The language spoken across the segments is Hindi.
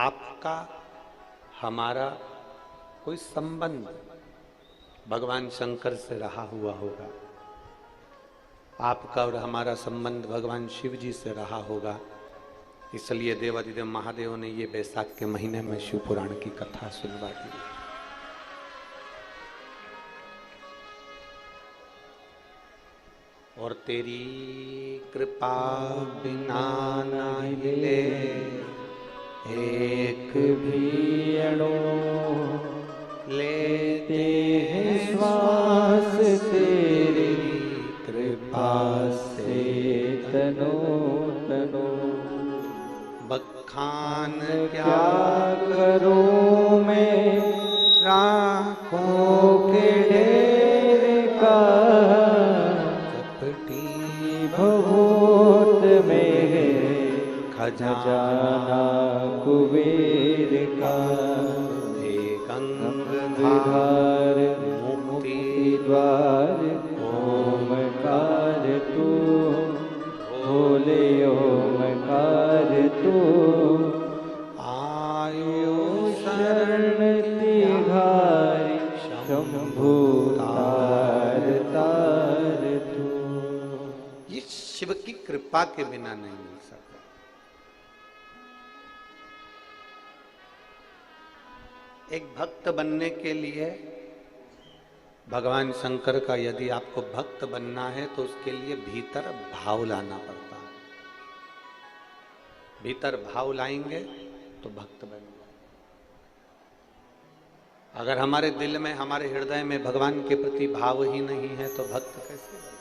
आपका हमारा कोई संबंध भगवान शंकर से रहा हुआ होगा, आपका और हमारा संबंध भगवान शिव जी से रहा होगा। इसलिए देवादिदेव महादेव ने ये बैसाख के महीने में शिव पुराण की कथा सुनवा दी। और तेरी कृपा बिना ना हिले एक भी अणु, लेते हैं श्वास तेरी कृपा से तनो तनो। बखान क्या करूं मैं राखों के ढेर का, कपटी भभूत में खजाना कुबेर का। गंगाधर मुक्ति द्वार ओमकार तू, भोले ओमकार तू। आयु शरण तिहारी शंभु तार तार तू। ये शिव की कृपा के बिना नहीं मिल सकता। एक भक्त बनने के लिए भगवान शंकर का यदि आपको भक्त बनना है तो उसके लिए भीतर भाव लाना पड़ता है। भीतर भाव लाएंगे तो भक्त बनेंगे। अगर हमारे दिल में, हमारे हृदय में भगवान के प्रति भाव ही नहीं है तो भक्त कैसे बने?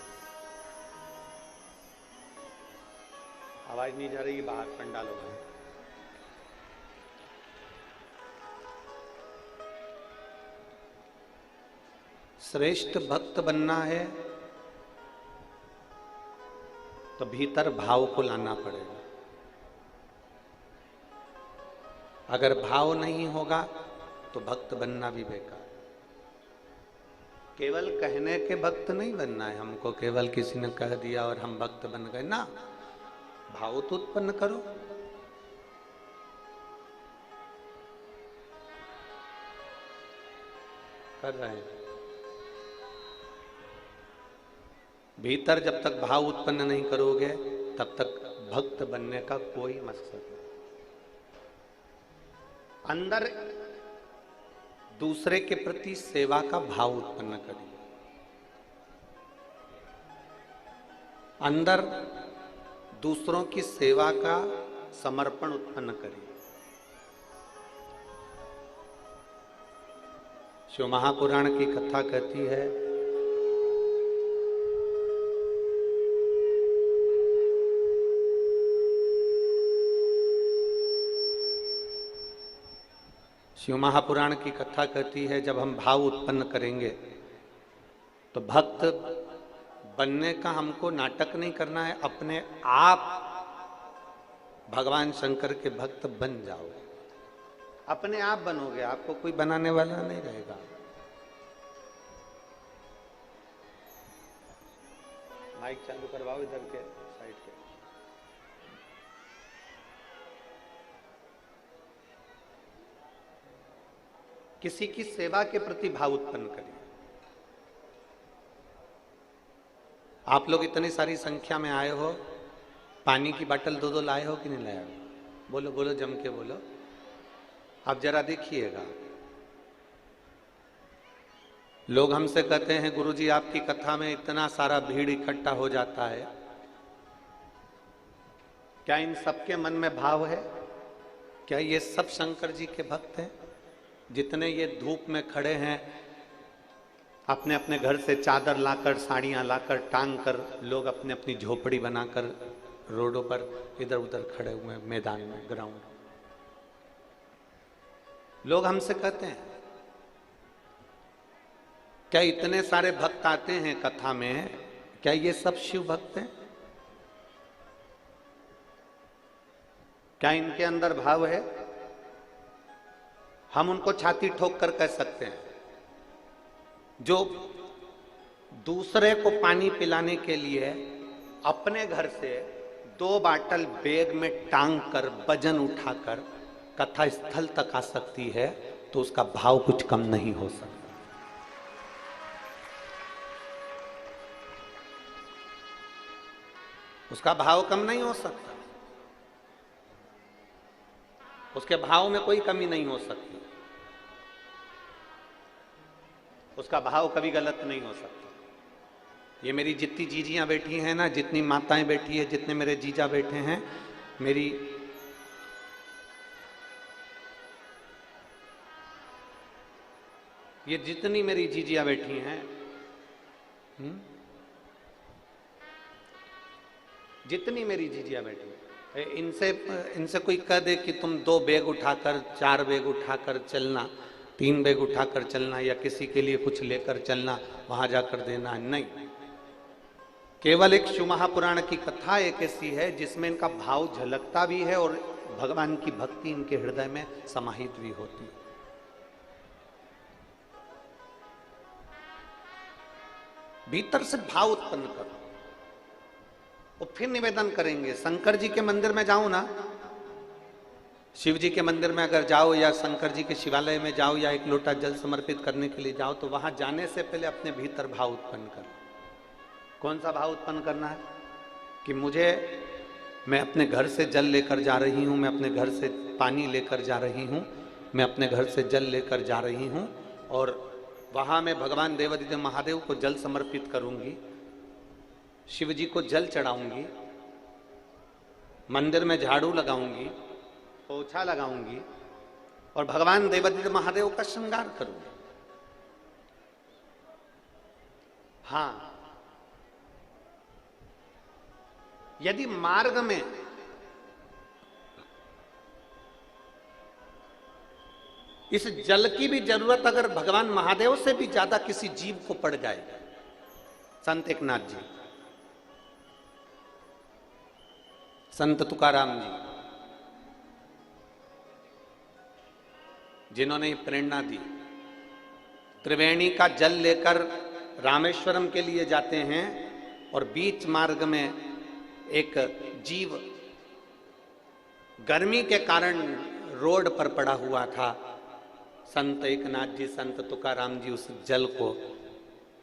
आवाज नहीं जा रही, बाहर पंडाल हो गए। श्रेष्ठ भक्त बनना है तो भीतर भाव को लाना पड़ेगा। अगर भाव नहीं होगा तो भक्त बनना भी बेकार। केवल कहने के भक्त नहीं बनना है हमको, केवल किसी ने कह दिया और हम भक्त बन गए ना। भाव तो उत्पन्न करो। कर रहे हैं। भीतर जब तक भाव उत्पन्न नहीं करोगे तब तक भक्त बनने का कोई मकसद नहीं। अंदर दूसरे के प्रति सेवा का भाव उत्पन्न करिए। अंदर दूसरों की सेवा का समर्पण उत्पन्न करिए। शिव महापुराण की कथा कहती है, शिव महापुराण की कथा कहती है जब हम भाव उत्पन्न करेंगे तो भक्त बनने का हमको नाटक नहीं करना है, अपने आप भगवान शंकर के भक्त बन जाओगे। अपने आप बनोगे, आपको कोई बनाने वाला नहीं रहेगा। माइक चालू करवाओ इधर के साइड के। किसी की सेवा के प्रति भाव उत्पन्न करिए। आप लोग इतनी सारी संख्या में आए हो, पानी की बोतल दो लाए हो कि नहीं लाए हो? बोलो बोलो, जम के बोलो। आप जरा देखिएगा। लोग हमसे कहते हैं गुरुजी आपकी कथा में इतना सारा भीड़ इकट्ठा हो जाता है, क्या इन सबके मन में भाव है? क्या ये सब शंकर जी के भक्त हैं? जितने ये धूप में खड़े हैं, अपने अपने घर से चादर लाकर, साड़ियां लाकर, टांग कर, लोग अपने अपनी झोपड़ी बनाकर रोडों पर इधर उधर खड़े हुए, मैदान में, ग्राउंड। लोग हमसे कहते हैं क्या इतने सारे भक्त आते हैं कथा में, क्या ये सब शिव भक्त हैं? क्या इनके अंदर भाव है? हम उनको छाती ठोक कर कह सकते हैं, जो दूसरे को पानी पिलाने के लिए अपने घर से 2 बाटल बैग में टांग कर, वजन उठाकर कथा स्थल तक आ सकती है तो उसका भाव कुछ कम नहीं हो सकता। उसका भाव कम नहीं हो सकता, उसके भाव में कोई कमी नहीं हो सकती, उसका भाव कभी गलत नहीं हो सकता। ये मेरी जितनी जीजियां बैठी हैं ना, जितनी माताएं बैठी है, जितने मेरे जीजा बैठे हैं, मेरी ये जितनी मेरी जीजियां बैठी हैं, जितनी मेरी जीजियां बैठी हैं, इनसे कोई कह दे कि तुम 2 बैग उठाकर, 4 बैग उठाकर चलना, 3 बैग उठाकर चलना, या किसी के लिए कुछ लेकर चलना, वहां जाकर देना, नहीं। केवल एक शिव महापुराण की कथा एक ऐसी है जिसमें इनका भाव झलकता भी है और भगवान की भक्ति इनके हृदय में समाहित भी होती है। भीतर से भाव उत्पन्न करो और फिर निवेदन करेंगे। शंकर जी के मंदिर में जाओ ना, शिव जी के मंदिर में अगर जाओ या शंकर जी के शिवालय में जाओ या एक लोटा जल समर्पित करने के लिए जाओ, तो वहां जाने से पहले अपने भीतर भाव उत्पन्न करो। कौन सा भाव उत्पन्न करना है? कि मैं अपने घर से जल लेकर जा रही हूं, मैं अपने घर से पानी लेकर जा रही हूं, मैं अपने घर से जल लेकर जा रही हूं और वहां मैं भगवान देवादिदेव महादेव को जल समर्पित करूंगी, शिव जी को जल चढ़ाऊंगी, मंदिर में झाड़ू लगाऊंगी, पोछा लगाऊंगी और भगवान देवादिदेव महादेव का श्रृंगार करूंगी। हाँ, यदि मार्ग में इस जल की भी जरूरत अगर भगवान महादेव से भी ज्यादा किसी जीव को पड़ जाए, संत एकनाथ जी, संत तुकाराम जी, जिन्होंने प्रेरणा दी, त्रिवेणी का जल लेकर रामेश्वरम के लिए जाते हैं और बीच मार्ग में एक जीव गर्मी के कारण रोड पर पड़ा हुआ था। संत एकनाथ जी, संत तुकाराम जी उस जल को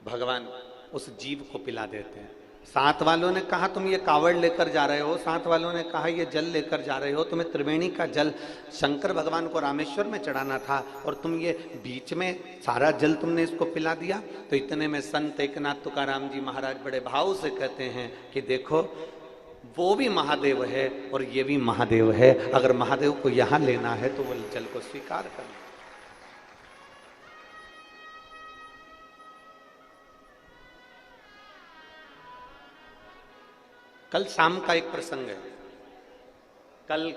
भगवान उस जीव को पिला देते हैं। साथ वालों ने कहा तुम ये कावड़ लेकर जा रहे हो, साथ वालों ने कहा ये जल लेकर जा रहे हो, तुम्हें त्रिवेणी का जल शंकर भगवान को रामेश्वर में चढ़ाना था और तुम ये बीच में सारा जल तुमने इसको पिला दिया। तो इतने में संत एकनाथ तुकाराम जी महाराज बड़े भाव से कहते हैं कि देखो, वो भी महादेव है और ये भी महादेव है, अगर महादेव को यहां लेना है तो वो जल को स्वीकार करना। कल शाम का एक प्रसंग है। कल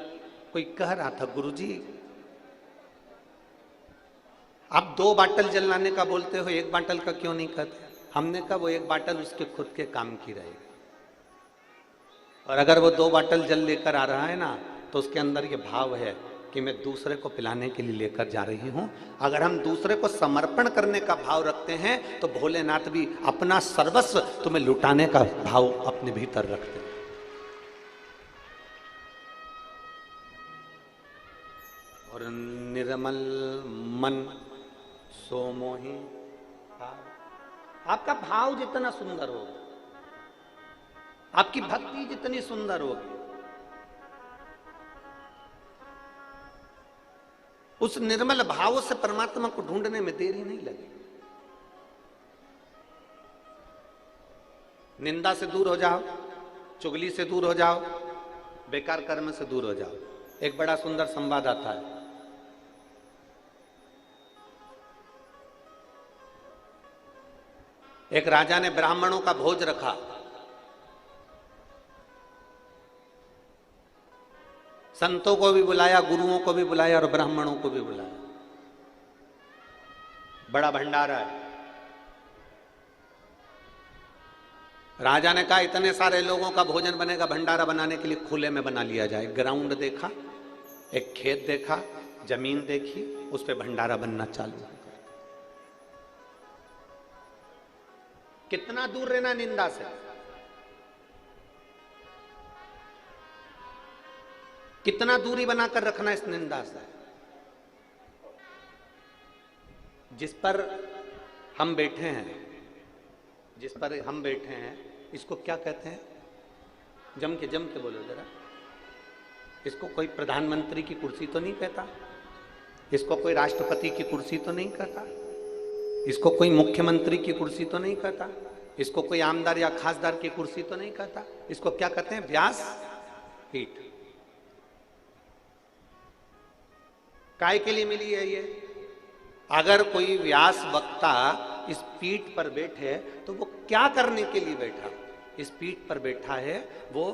कोई कह रहा था, गुरुजी आप 2 बाटल जल लाने का बोलते हो, 1 बाटल का क्यों नहीं कहते? हमने कहा वो 1 बाटल उसके खुद के काम की रहेगी, और अगर वो 2 बाटल जल लेकर आ रहा है ना, तो उसके अंदर ये भाव है कि मैं दूसरे को पिलाने के लिए लेकर जा रही हूं। अगर हम दूसरे को समर्पण करने का भाव रखते हैं तो भोलेनाथ भी अपना सर्वस्व तुम्हें लुटाने का भाव अपने भीतर रखते हैं। और निर्मल मन सो मोहि, आपका भाव जितना सुंदर होगा, आपकी भक्ति जितनी सुंदर होगी, उस निर्मल भाव से परमात्मा को ढूंढने में देरी नहीं लगेगी। निंदा से दूर हो जाओ, चुगली से दूर हो जाओ, बेकार कर्म से दूर हो जाओ। एक बड़ा सुंदर संवाद आता है। एक राजा ने ब्राह्मणों का भोज रखा। संतों को भी बुलाया, गुरुओं को भी बुलाया और ब्राह्मणों को भी बुलाया। बड़ा भंडारा है। राजा ने कहा इतने सारे लोगों का भोजन बनेगा, भंडारा बनाने के लिए खुले में बना लिया जाए। ग्राउंड देखा, एक खेत देखा, जमीन देखी, उस पे भंडारा बनना चालू। कितना दूर रहना निंदा से। कितना दूरी बनाकर रखना इस निंदा से। जिस पर हम बैठे हैं, जिस पर हम बैठे हैं, इसको क्या कहते हैं? जम के बोलो जरा। इसको कोई प्रधानमंत्री की कुर्सी तो नहीं कहता, इसको कोई राष्ट्रपति की कुर्सी तो नहीं कहता, इसको कोई मुख्यमंत्री की कुर्सी तो नहीं कहता, इसको कोई आमदार या खासदार की कुर्सी तो नहीं कहता। इसको क्या कहते हैं? व्यास पीठ। काय के लिए मिली है ये? अगर कोई व्यास वक्ता इस पीठ पर बैठे तो वो क्या करने के लिए बैठा? इस पीठ पर बैठा है वो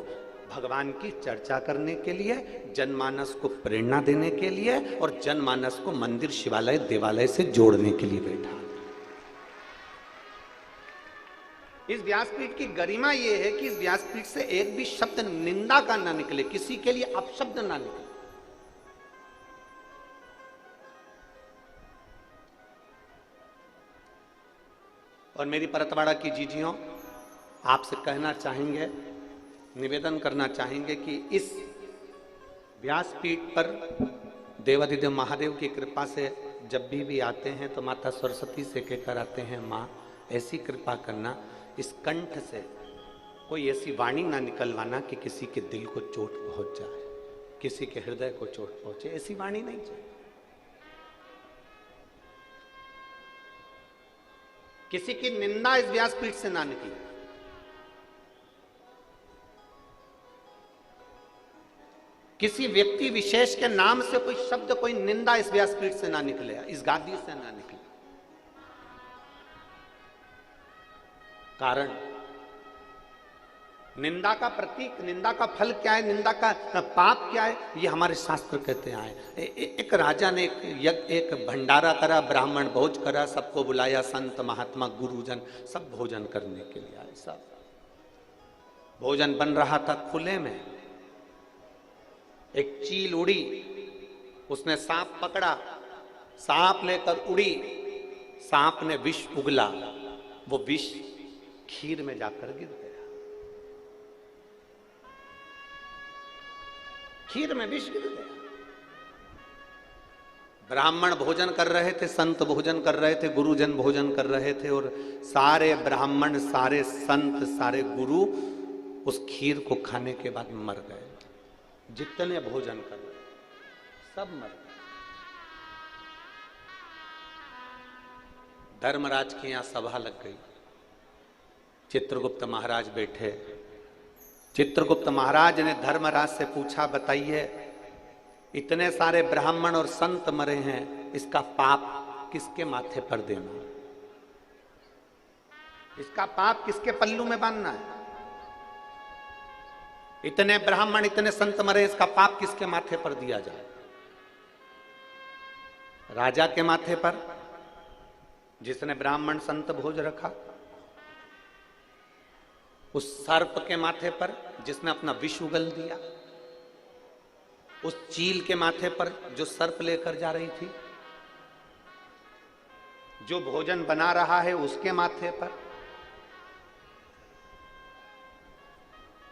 भगवान की चर्चा करने के लिए, जनमानस को प्रेरणा देने के लिए और जनमानस को मंदिर, शिवालय, देवालय से जोड़ने के लिए बैठा। इस व्यासपीठ की गरिमा यह है कि इस व्यासपीठ से एक भी शब्द निंदा का ना निकले, किसी के लिए अपशब्द ना निकले। और मेरी परतवाड़ा की जीजियों, आपसे कहना चाहेंगे, निवेदन करना चाहेंगे कि इस व्यासपीठ पर देवाधिदेव महादेव की कृपा से जब भी आते हैं तो माता सरस्वती से कहकर आते हैं, माँ ऐसी कृपा करना, इस कंठ से कोई ऐसी वाणी ना निकलवाना कि किसी के दिल को चोट पहुंच जाए, किसी के हृदय को चोट पहुंचे, ऐसी वाणी नहीं चाहिए। किसी की निंदा इस व्यासपीठ से ना निकले। किसी व्यक्ति विशेष के नाम से कोई शब्द, कोई निंदा इस व्यासपीठ से ना निकले, इस गादी से ना निकले। कारण निंदा का प्रतीक, निंदा का फल क्या है, निंदा का पाप क्या है, ये हमारे शास्त्र कहते आए। एक राजा ने एक भंडारा करा, ब्राह्मण भोज करा, सबको बुलाया, संत महात्मा गुरुजन सब भोजन करने के लिए आए। सब भोजन बन रहा था खुले में, एक चील उड़ी, उसने सांप पकड़ा, सांप लेकर उड़ी, सांप ने विष उगला, वो विष खीर में जाकर गिर गया, खीर में विष गिर गया। ब्राह्मण भोजन कर रहे थे, संत भोजन कर रहे थे, गुरुजन भोजन कर रहे थे, और सारे ब्राह्मण, सारे संत, सारे गुरु उस खीर को खाने के बाद मर गए। जितने भोजन कर रहे सब मर गए। धर्मराज के यहां सभा लग गई, चित्रगुप्त महाराज बैठे। चित्रगुप्त महाराज ने धर्मराज से पूछा, बताइए इतने सारे ब्राह्मण और संत मरे हैं, इसका पाप किसके माथे पर देना? इसका पाप किसके पल्लू में बांधना है? इतने ब्राह्मण, इतने संत मरे, इसका पाप किसके माथे पर दिया जाए? राजा के माथे पर, जिसने ब्राह्मण संत भोज रखा, उस सर्प के माथे पर जिसने अपना विष उगल दिया, उस चील के माथे पर जो सर्प लेकर जा रही थी, जो भोजन बना रहा है उसके माथे पर,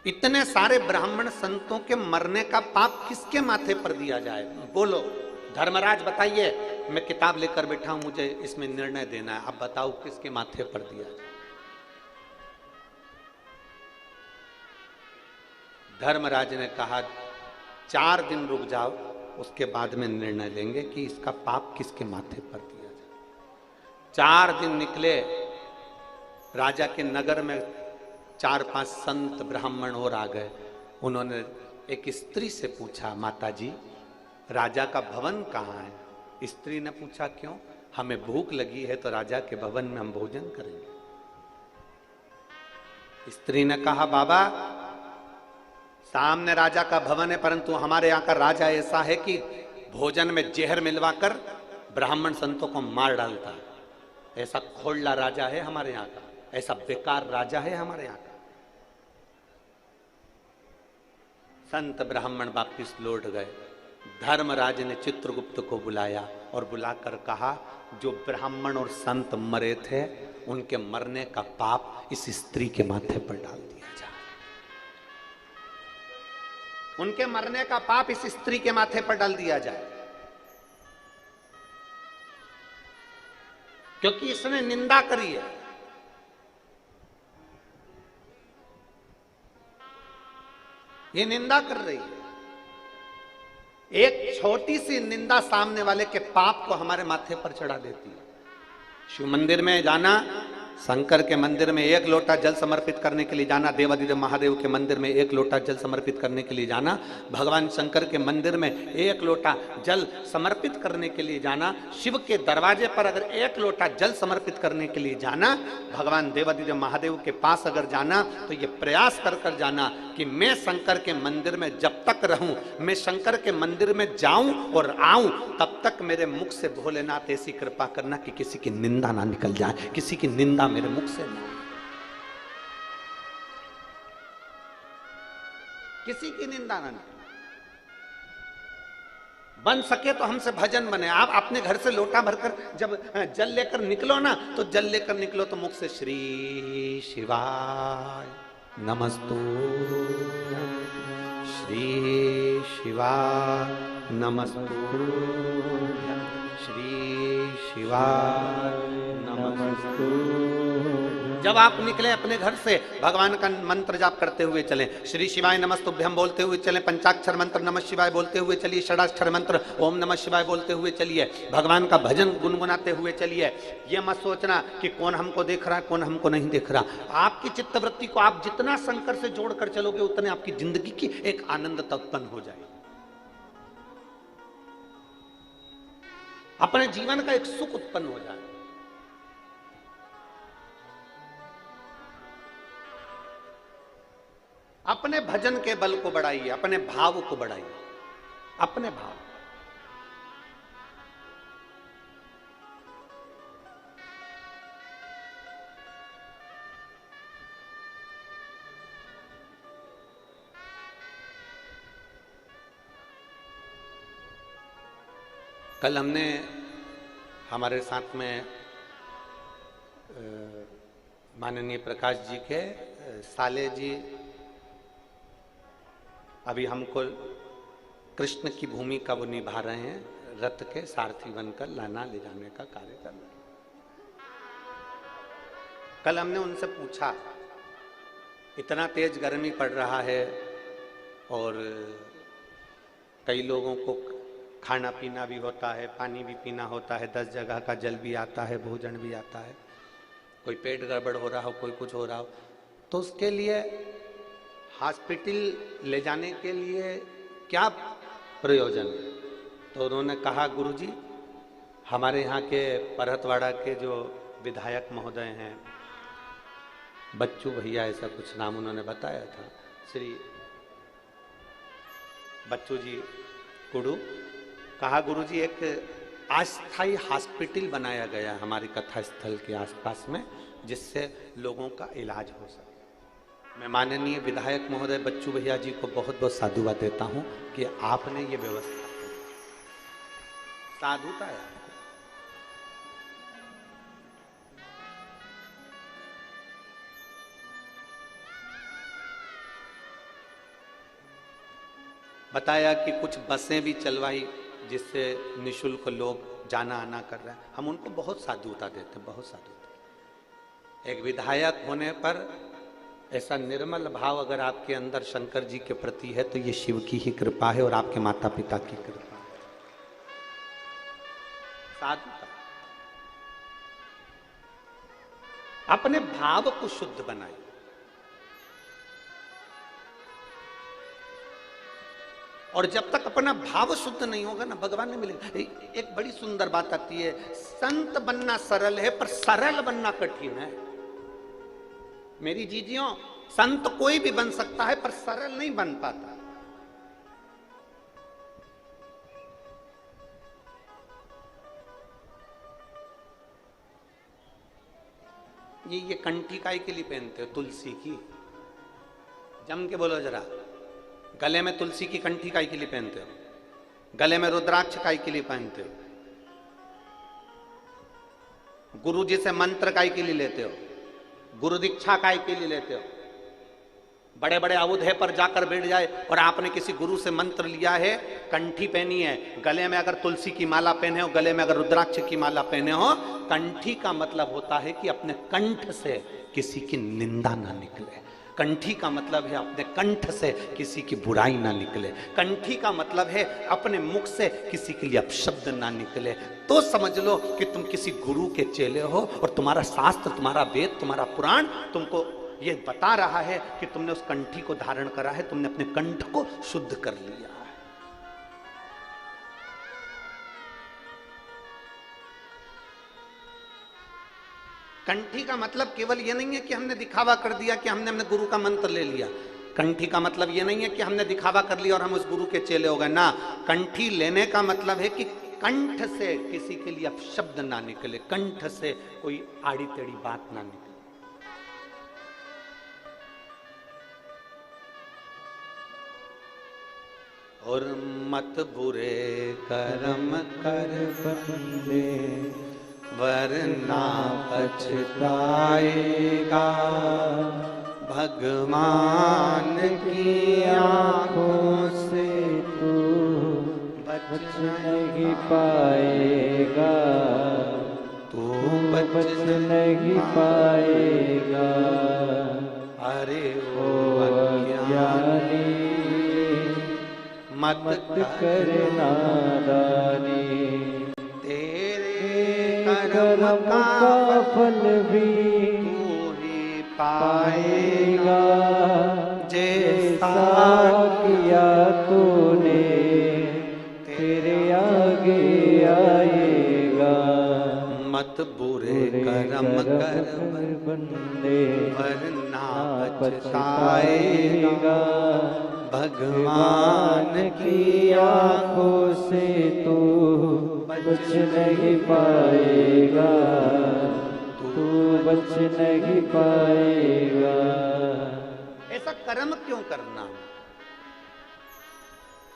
इतने सारे ब्राह्मण संतों के मरने का पाप किसके माथे पर दिया जाए? बोलो धर्मराज, बताइए। मैं किताब लेकर बैठा हूं, मुझे इसमें निर्णय देना है, अब बताओ किसके माथे पर दिया जाए? धर्मराज ने कहा 4 दिन रुक जाओ, उसके बाद में निर्णय लेंगे कि इसका पाप किसके माथे पर दिया जाए। 4 दिन निकले, राजा के नगर में 4-5 संत ब्राह्मण और आ गए। उन्होंने एक स्त्री से पूछा, माता जी राजा का भवन कहाँ है? स्त्री ने पूछा, क्यों? हमें भूख लगी है तो राजा के भवन में हम भोजन करेंगे। स्त्री ने कहा, बाबा सामने राजा का भवन है, परंतु हमारे यहाँ का राजा ऐसा है कि भोजन में जहर मिलवाकर ब्राह्मण संतों को मार डालता है। ऐसा खोलला राजा है हमारे यहाँ का, ऐसा बेकार राजा है हमारे यहाँ का। संत ब्राह्मण वापिस लौट गए। धर्मराज ने चित्रगुप्त को बुलाया और बुलाकर कहा, जो ब्राह्मण और संत मरे थे उनके मरने का पाप इस स्त्री के माथे पर डाल दिया जाए। उनके मरने का पाप इस स्त्री के माथे पर डाल दिया जाए, क्योंकि इसने निंदा करी है। ये निंदा कर रही है। एक छोटी सी निंदा सामने वाले के पाप को हमारे माथे पर चढ़ा देती है। शिव मंदिर में जाना, शंकर के मंदिर में एक लोटा जल समर्पित करने के लिए जाना, देवादिदेव महादेव के मंदिर में एक लोटा जल समर्पित करने के लिए जाना, भगवान शंकर के मंदिर में एक लोटा जल समर्पित करने के लिए जाना, शिव के दरवाजे पर अगर एक लोटा जल समर्पित करने के लिए जाना, भगवान देवादिदेव महादेव के पास अगर जाना, तो ये प्रयास कर कर जाना कि मैं शंकर के मंदिर में जब तक रहूं, मैं शंकर के मंदिर में जाऊं और आऊं, तब तक मेरे मुख से भोलेनाथ ऐसी कृपा करना कि किसी की निंदा ना निकल जाए, किसी की निंदा मेरे मुख से ना, किसी की निंदा ना निकले। बन सके तो हमसे भजन बने। आप अपने घर से लोटा भरकर जब जल लेकर निकलो ना, तो जल लेकर निकलो तो मुख से श्री शिवाय नमस्तु, श्री शिवाय नमस्तु, श्री शिवाय नमस्तु। जब आप निकले अपने घर से, भगवान का मंत्र जाप करते हुए चलें, श्री शिवाय नमस्तुभ्यम बोलते हुए चलें, पंचाक्षर मंत्र नमः शिवाय बोलते हुए चलिए, षडाक्षर मंत्र ओम नमः शिवाय बोलते हुए चलिए, भगवान का भजन गुनगुनाते हुए चलिए। ये मत सोचना कि कौन हमको देख रहा है, कौन हमको नहीं देख रहा। आपकी चित्तवृत्ति को आप जितना शंकर से जोड़कर चलोगे, उतने आपकी जिंदगी की एक आनंद उत्पन्न हो जाएगी, अपने जीवन का एक सुख उत्पन्न हो जाएगा। अपने भजन के बल को बढ़ाइए, अपने भाव को बढ़ाइए, अपने भाव। कल हमने हमारे साथ में माननीय प्रकाश जी के साले जी अभी हमको कृष्ण की भूमिका वो निभा रहे हैं, रथ के सारथी बनकर लाना ले जाने का कार्य कर रहे हैं। कल हमने उनसे पूछा, इतना तेज गर्मी पड़ रहा है और कई लोगों को खाना पीना भी होता है, पानी भी पीना होता है, 10 जगह का जल भी आता है, भोजन भी आता है, कोई पेट गड़बड़ हो रहा हो, कोई कुछ हो रहा हो, तो उसके लिए हॉस्पिटल ले जाने के लिए क्या प्रयोजन है? तो उन्होंने कहा, गुरुजी हमारे यहाँ के परहतवाड़ा के जो विधायक महोदय हैं, बच्चू भैया ऐसा कुछ नाम उन्होंने बताया था, श्री बच्चू जी कुडू, कहा गुरुजी एक अस्थायी हॉस्पिटल बनाया गया हमारी कथा स्थल के आसपास में, जिससे लोगों का इलाज हो सके। मैं माननीय विधायक महोदय बच्चू भैया जी को बहुत बहुत साधुवाद देता हूं कि आपने ये व्यवस्था की। साधुता है। बताया कि कुछ बसें भी चलवाई जिससे निशुल्क लोग जाना आना कर रहे हैं। हम उनको बहुत साधुता देते हैं, बहुत साधुता। एक विधायक होने पर ऐसा निर्मल भाव अगर आपके अंदर शंकर जी के प्रति है, तो ये शिव की ही कृपा है और आपके माता पिता की कृपा है। साधुता। अपने भाव को शुद्ध बनाइए। और जब तक अपना भाव शुद्ध नहीं होगा ना, भगवान नहीं मिलेगा। एक बड़ी सुंदर बात आती है, संत बनना सरल है पर सरल बनना कठिन है। मेरी जीजियों, संत कोई भी बन सकता है पर सरल नहीं बन पाता। ये कंठी काय के लिए पहनते हो? तुलसी की। जम के बोलो जरा। गले में तुलसी की कंठी काय के लिए पहनते हो? गले में रुद्राक्ष काय के लिए पहनते हो? गुरु जी से मंत्र काय के लिए लेते हो? गुरु दीक्षा काय के लिए लेते हो? बड़े बड़े अवधे पर जाकर बैठ जाए और आपने किसी गुरु से मंत्र लिया है, कंठी पहनी है, गले में अगर तुलसी की माला पहने हो, गले में अगर रुद्राक्ष की माला पहने हो, कंठी का मतलब होता है कि अपने कंठ से किसी की निंदा ना निकले। कंठी का मतलब है अपने कंठ से किसी की बुराई ना निकले। कंठी का मतलब है अपने मुख से किसी के लिए अपशब्द ना निकले। तो समझ लो कि तुम किसी गुरु के चेले हो और तुम्हारा शास्त्र, तुम्हारा वेद, तुम्हारा पुराण तुमको ये बता रहा है कि तुमने उस कंठी को धारण करा है, तुमने अपने कंठ को शुद्ध कर लिया है। कंठी का मतलब केवल ये नहीं है कि हमने दिखावा कर दिया कि हमने अपने गुरु का मंत्र ले लिया। कंठी का मतलब ये नहीं है कि हमने दिखावा कर लिया और हम उस गुरु के चेले हो गए ना। कंठी लेने का मतलब है कि कंठ से किसी के लिए अपशब्द ना निकले, कंठ से कोई आड़ी टेढ़ी बात ना निकले। और मत बुरे कर्म कर बंदे वरना पछताएगा, भगवान की आंखों से तू बच नहीं पाएगा, तू बच नहीं पाएगा। अरे ओ अज्ञानी मत कर नादानी, कर्म का फल भी तू ही पाएगा, जैसा किया तूने तेरे आगे आएगा। मत बुरे कर्म कर बंदे वरना पछताएगा, भगवान की आंखों से तू बच नहीं पाएगा, तू बच नहीं पाएगा। ऐसा कर्म क्यों करना?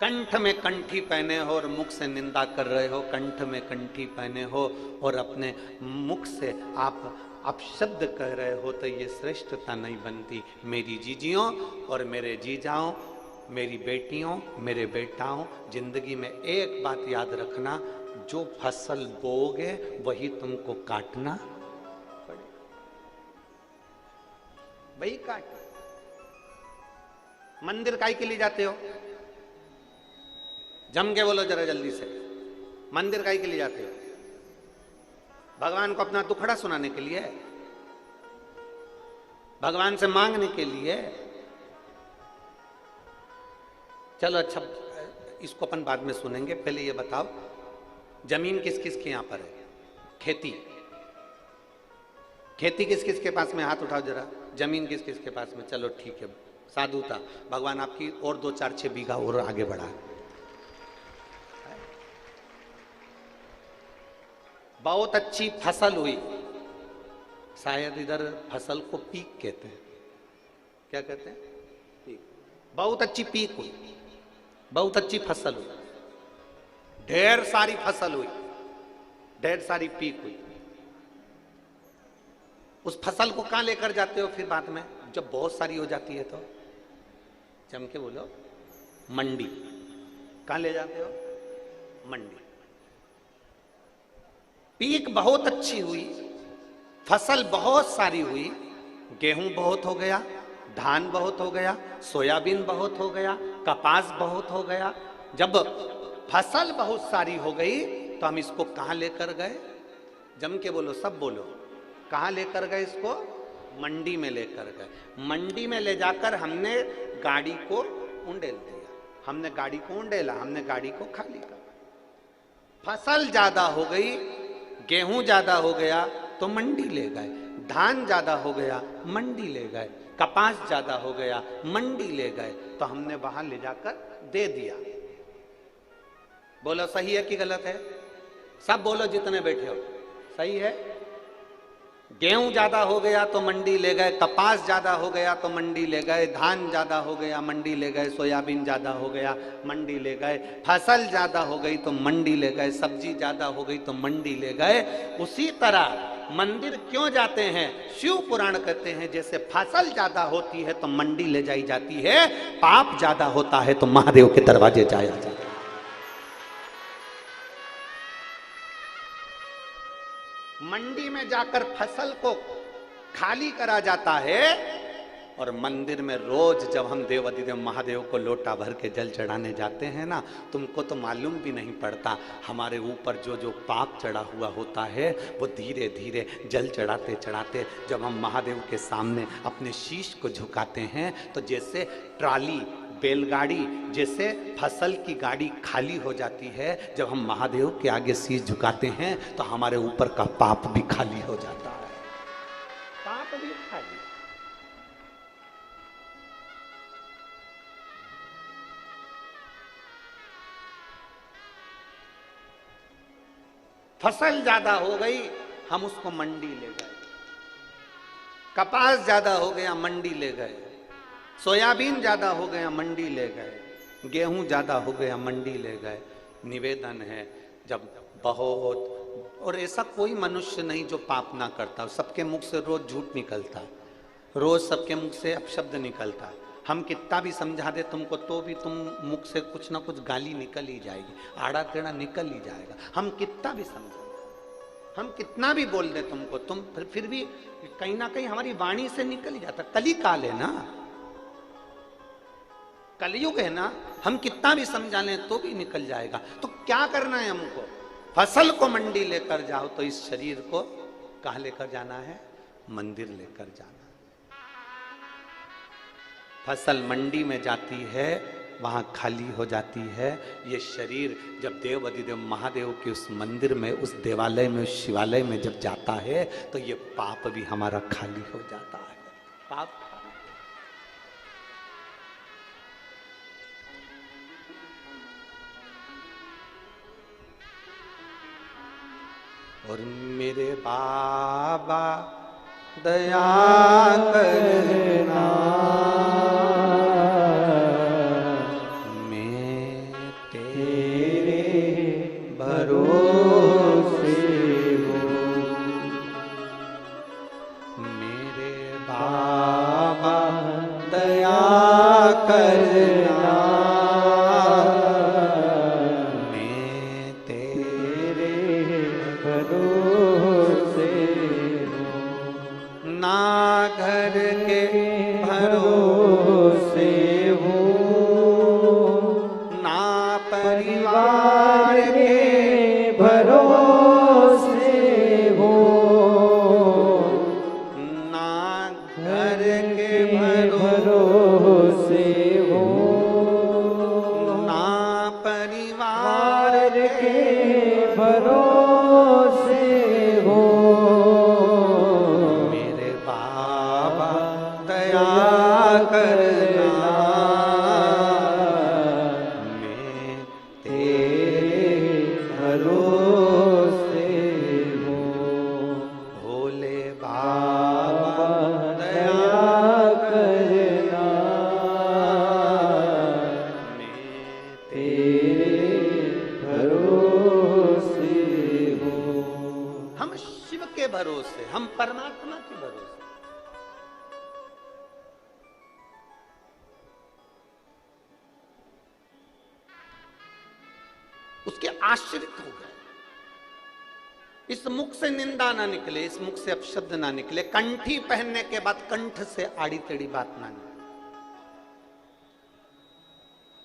कंठ में कंठी पहने हो और मुख से निंदा कर रहे हो, कंठ में कंठी पहने हो और अपने मुख से आप अपशब्द कह रहे हो, तो ये श्रेष्ठता नहीं बनती। मेरी जीजियों और मेरे जीजाओं, मेरी बेटियों, मेरे बेटाओं, जिंदगी में एक बात याद रखना, जो फसल बोओगे वही तुमको काटना पड़े, वही काट। मंदिर काहे के लिए जाते हो? जम के बोलो जरा जल्दी से, मंदिर काहे के लिए जाते हो? भगवान को अपना दुखड़ा सुनाने के लिए, भगवान से मांगने के लिए। चलो अच्छा, इसको अपन बाद में सुनेंगे, पहले ये बताओ जमीन किस किस के यहां पर है? खेती, खेती किस किस के पास में? हाथ उठाओ जरा। जमीन किस किस के पास में? चलो ठीक है, साधुता। भगवान आपकी और 2 4 6 बीघा और आगे बढ़ा। बहुत अच्छी फसल हुई, शायद इधर फसल को पीक कहते हैं। क्या कहते हैं? पीक। बहुत अच्छी पीक हुई, बहुत अच्छी फसल हुई, ढेर सारी फसल हुई, ढेर सारी पीक हुई। उस फसल को कहां लेकर जाते हो फिर बाद में जब बहुत सारी हो जाती है? तो जम के बोलो, मंडी। कहां ले जाते हो? मंडी। पीक बहुत अच्छी हुई, फसल बहुत सारी हुई, गेहूं बहुत हो गया, धान बहुत हो गया, सोयाबीन बहुत हो गया, कपास बहुत हो गया। जब फसल बहुत सारी हो गई तो हम इसको कहां लेकर गए? जम के बोलो, सब बोलो, कहां लेकर गए इसको? मंडी में लेकर गए। मंडी में ले जाकर हमने गाड़ी को उंडेल दिया, हमने गाड़ी को उंडेला, हमने गाड़ी को खाली कर। फसल ज्यादा हो गई, गेहूं ज्यादा हो गया तो मंडी ले गए, धान ज्यादा हो गया मंडी ले गए, कपास ज्यादा हो गया मंडी ले गए, तो हमने वहां ले जाकर दे दिया। बोलो सही है कि गलत है? सब बोलो जितने बैठे हो, सही है। गेहूं ज्यादा हो गया तो मंडी ले गए, कपास ज्यादा हो गया तो मंडी ले गए, धान ज्यादा हो गया मंडी ले गए, सोयाबीन ज्यादा हो गया मंडी ले गए, फसल ज्यादा हो गई तो मंडी ले गए, सब्जी ज्यादा हो गई तो मंडी ले गए। उसी तरह मंदिर क्यों जाते हैं? शिव पुराण कहते हैं जैसे फसल ज्यादा होती है तो मंडी ले जाई जाती है, पाप ज्यादा होता है तो महादेव के दरवाजे जाया जाता है। मंडी में जाकर फसल को खाली करा जाता है और मंदिर में रोज जब हम देवाधिदेव महादेव को लोटा भर के जल चढ़ाने जाते हैं ना, तुमको तो मालूम भी नहीं पड़ता हमारे ऊपर जो जो पाप चढ़ा हुआ होता है वो धीरे धीरे जल चढ़ाते चढ़ाते जब हम महादेव के सामने अपने शीश को झुकाते हैं तो जैसे ट्राली बैलगाड़ी जैसे फसल की गाड़ी खाली हो जाती है, जब हम महादेव के आगे शीश झुकाते हैं तो हमारे ऊपर का पाप भी खाली हो जाता है। पाप भी खाली। फसल ज्यादा हो गई, हम उसको मंडी ले गए। कपास ज्यादा हो गया, मंडी ले गए। सोयाबीन ज्यादा हो गया, मंडी ले गए। गेहूं ज्यादा हो गया, मंडी ले गए। निवेदन है जब बहुत, और ऐसा कोई मनुष्य नहीं जो पाप ना करता, सबके मुख से रोज झूठ निकलता, रोज सबके मुख से अपशब्द निकलता। हम कितना भी समझा दे तुमको तो भी तुम मुख से कुछ ना कुछ गाली निकल ही जाएगी, आड़ा टेढ़ा निकल ही जाएगा। हम कितना भी समझा, हम कितना भी बोल दे तुमको, तुम फिर भी कहीं ना कहीं हमारी वाणी से निकल ही जाता। कली काल है ना, कलयुग है ना, हम कितना भी समझा लें तो भी निकल जाएगा। तो क्या करना है हमको? फसल को मंडी लेकर जाओ तो इस शरीर को कहाँ लेकर जाना है? मंदिर लेकर जाना। फसल मंडी में जाती है, वहां खाली हो जाती है। ये शरीर जब देव अधिदेव महादेव के उस मंदिर में, उस देवालय में, उस शिवालय में जब जाता है तो ये पाप भी हमारा खाली हो जाता है। पाप और मेरे बाबा दया करना, मैं तेरे भरोसे हूँ। मेरे बाबा दया करना, मैं तेरे भरोसे हूँ। ना घर के भरोसे हूँ, ना परिवार के भरोसे हूँ, ना घर के भरोसे हूँ, ना परिवार के भरोसे हूँ। मेरे बाबा दया करना, मैं तेरे भरोसे हूँ। भोले बाबा दया करना, मैं तेरे भरोसे हूँ। हम शिव के भरोसे, हम परमात्मा के भरोसे। उसके आश्रित हो गए। इस मुख से निंदा ना निकले, इस मुख से अपशब्द ना निकले, कंठी पहनने के बाद कंठ से आड़ी टेढ़ी बात ना निकले।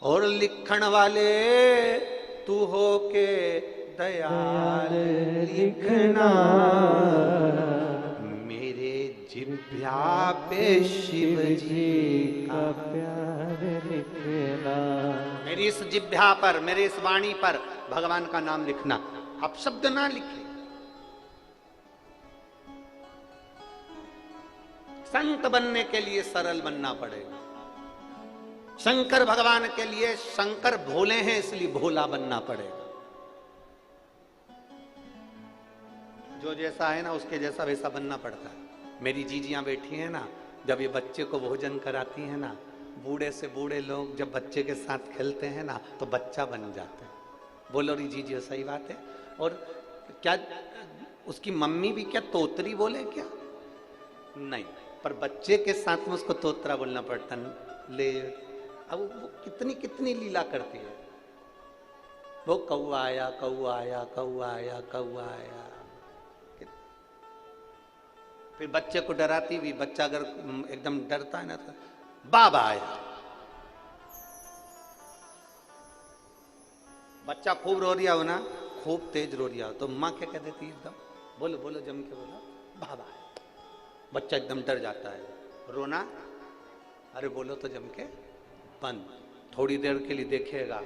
और लिखण वाले तू हो के दयाल लिखना, मेरे जिह्वा पे शिव जी का प्यार लिखना। मेरी इस जिह्वा पर, मेरे इस वाणी पर भगवान का नाम लिखना, अपशब्द ना लिखे। संत बनने के लिए सरल बनना पड़ेगा। शंकर भगवान के लिए, शंकर भोले हैं इसलिए भोला बनना पड़ेगा। जो जैसा है ना उसके जैसा वैसा बनना पड़ता है। मेरी जीजियां बैठी हैं ना, जब ये बच्चे को भोजन कराती हैं ना, बूढ़े से बूढ़े लोग जब बच्चे के साथ खेलते हैं ना तो बच्चा बन जाते हैं। बोलो री जीजियो, सही बात है। और क्या उसकी मम्मी भी क्या तोतरी बोले क्या? नहीं, पर बच्चे के साथ में उसको तोतरा बोलना पड़ता ले। अब वो कितनी कितनी लीला करती है, वो कौआ आया कौआ आया कौआ आया कौआ आया। फिर बच्चे को डराती भी, बच्चा अगर एकदम डरता है ना तो बाबा आया। बच्चा खूब रो रिया हो ना, खूब तेज रो रिया हो तो माँ क्या कह देती है एकदम, बोलो बोलो जम के बोलो, बाबा आया। बच्चा एकदम डर जाता है, रोना, अरे बोलो तो जम के बंद। थोड़ी देर के लिए देखेगा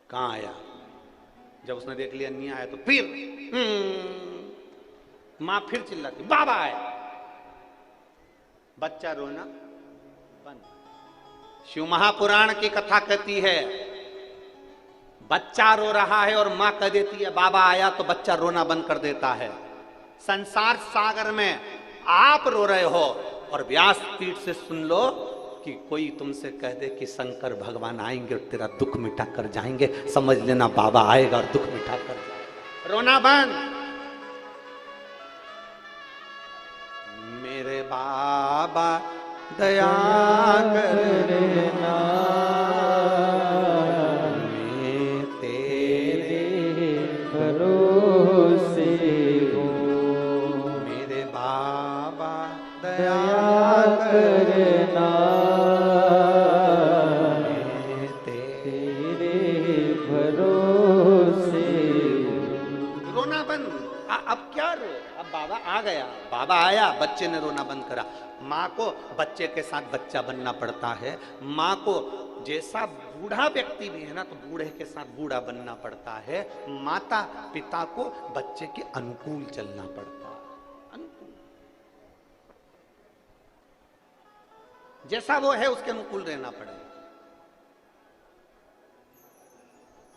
कहां आया, जब उसने देख लिया नहीं आया तो फिर मां फिर चिल्लाती बाबा आया, बच्चा रोना बंद। शिव महापुराण की कथा कहती है बच्चा रो रहा है और मां कह देती है बाबा आया, तो बच्चा रोना बंद कर देता है। संसार सागर में आप रो रहे हो और व्यास पीठ से सुन लो कि कोई तुमसे कह दे कि शंकर भगवान आएंगे और तेरा दुख मिटा कर जाएंगे, समझ लेना बाबा आएगा और दुख मिटा कर जाएगा। रोना बंद। मेरे बाबा दया करना, मैं तेरे भरोसे हूँ। मेरे बाबा दया करना, मैं तेरे भरोसे। रोना बंद। अब क्या रो, अब बाबा आ गया, बाबा आया, बच्चे ने रोना बंद करा। माँ को बच्चे के साथ बच्चा बनना पड़ता है। माँ को जैसा बूढ़ा व्यक्ति भी है ना तो बूढ़े के साथ बूढ़ा बनना पड़ता है। माता पिता को बच्चे के अनुकूल चलना पड़ता है, अनुकूल, जैसा वो है उसके अनुकूल रहना पड़ेगा।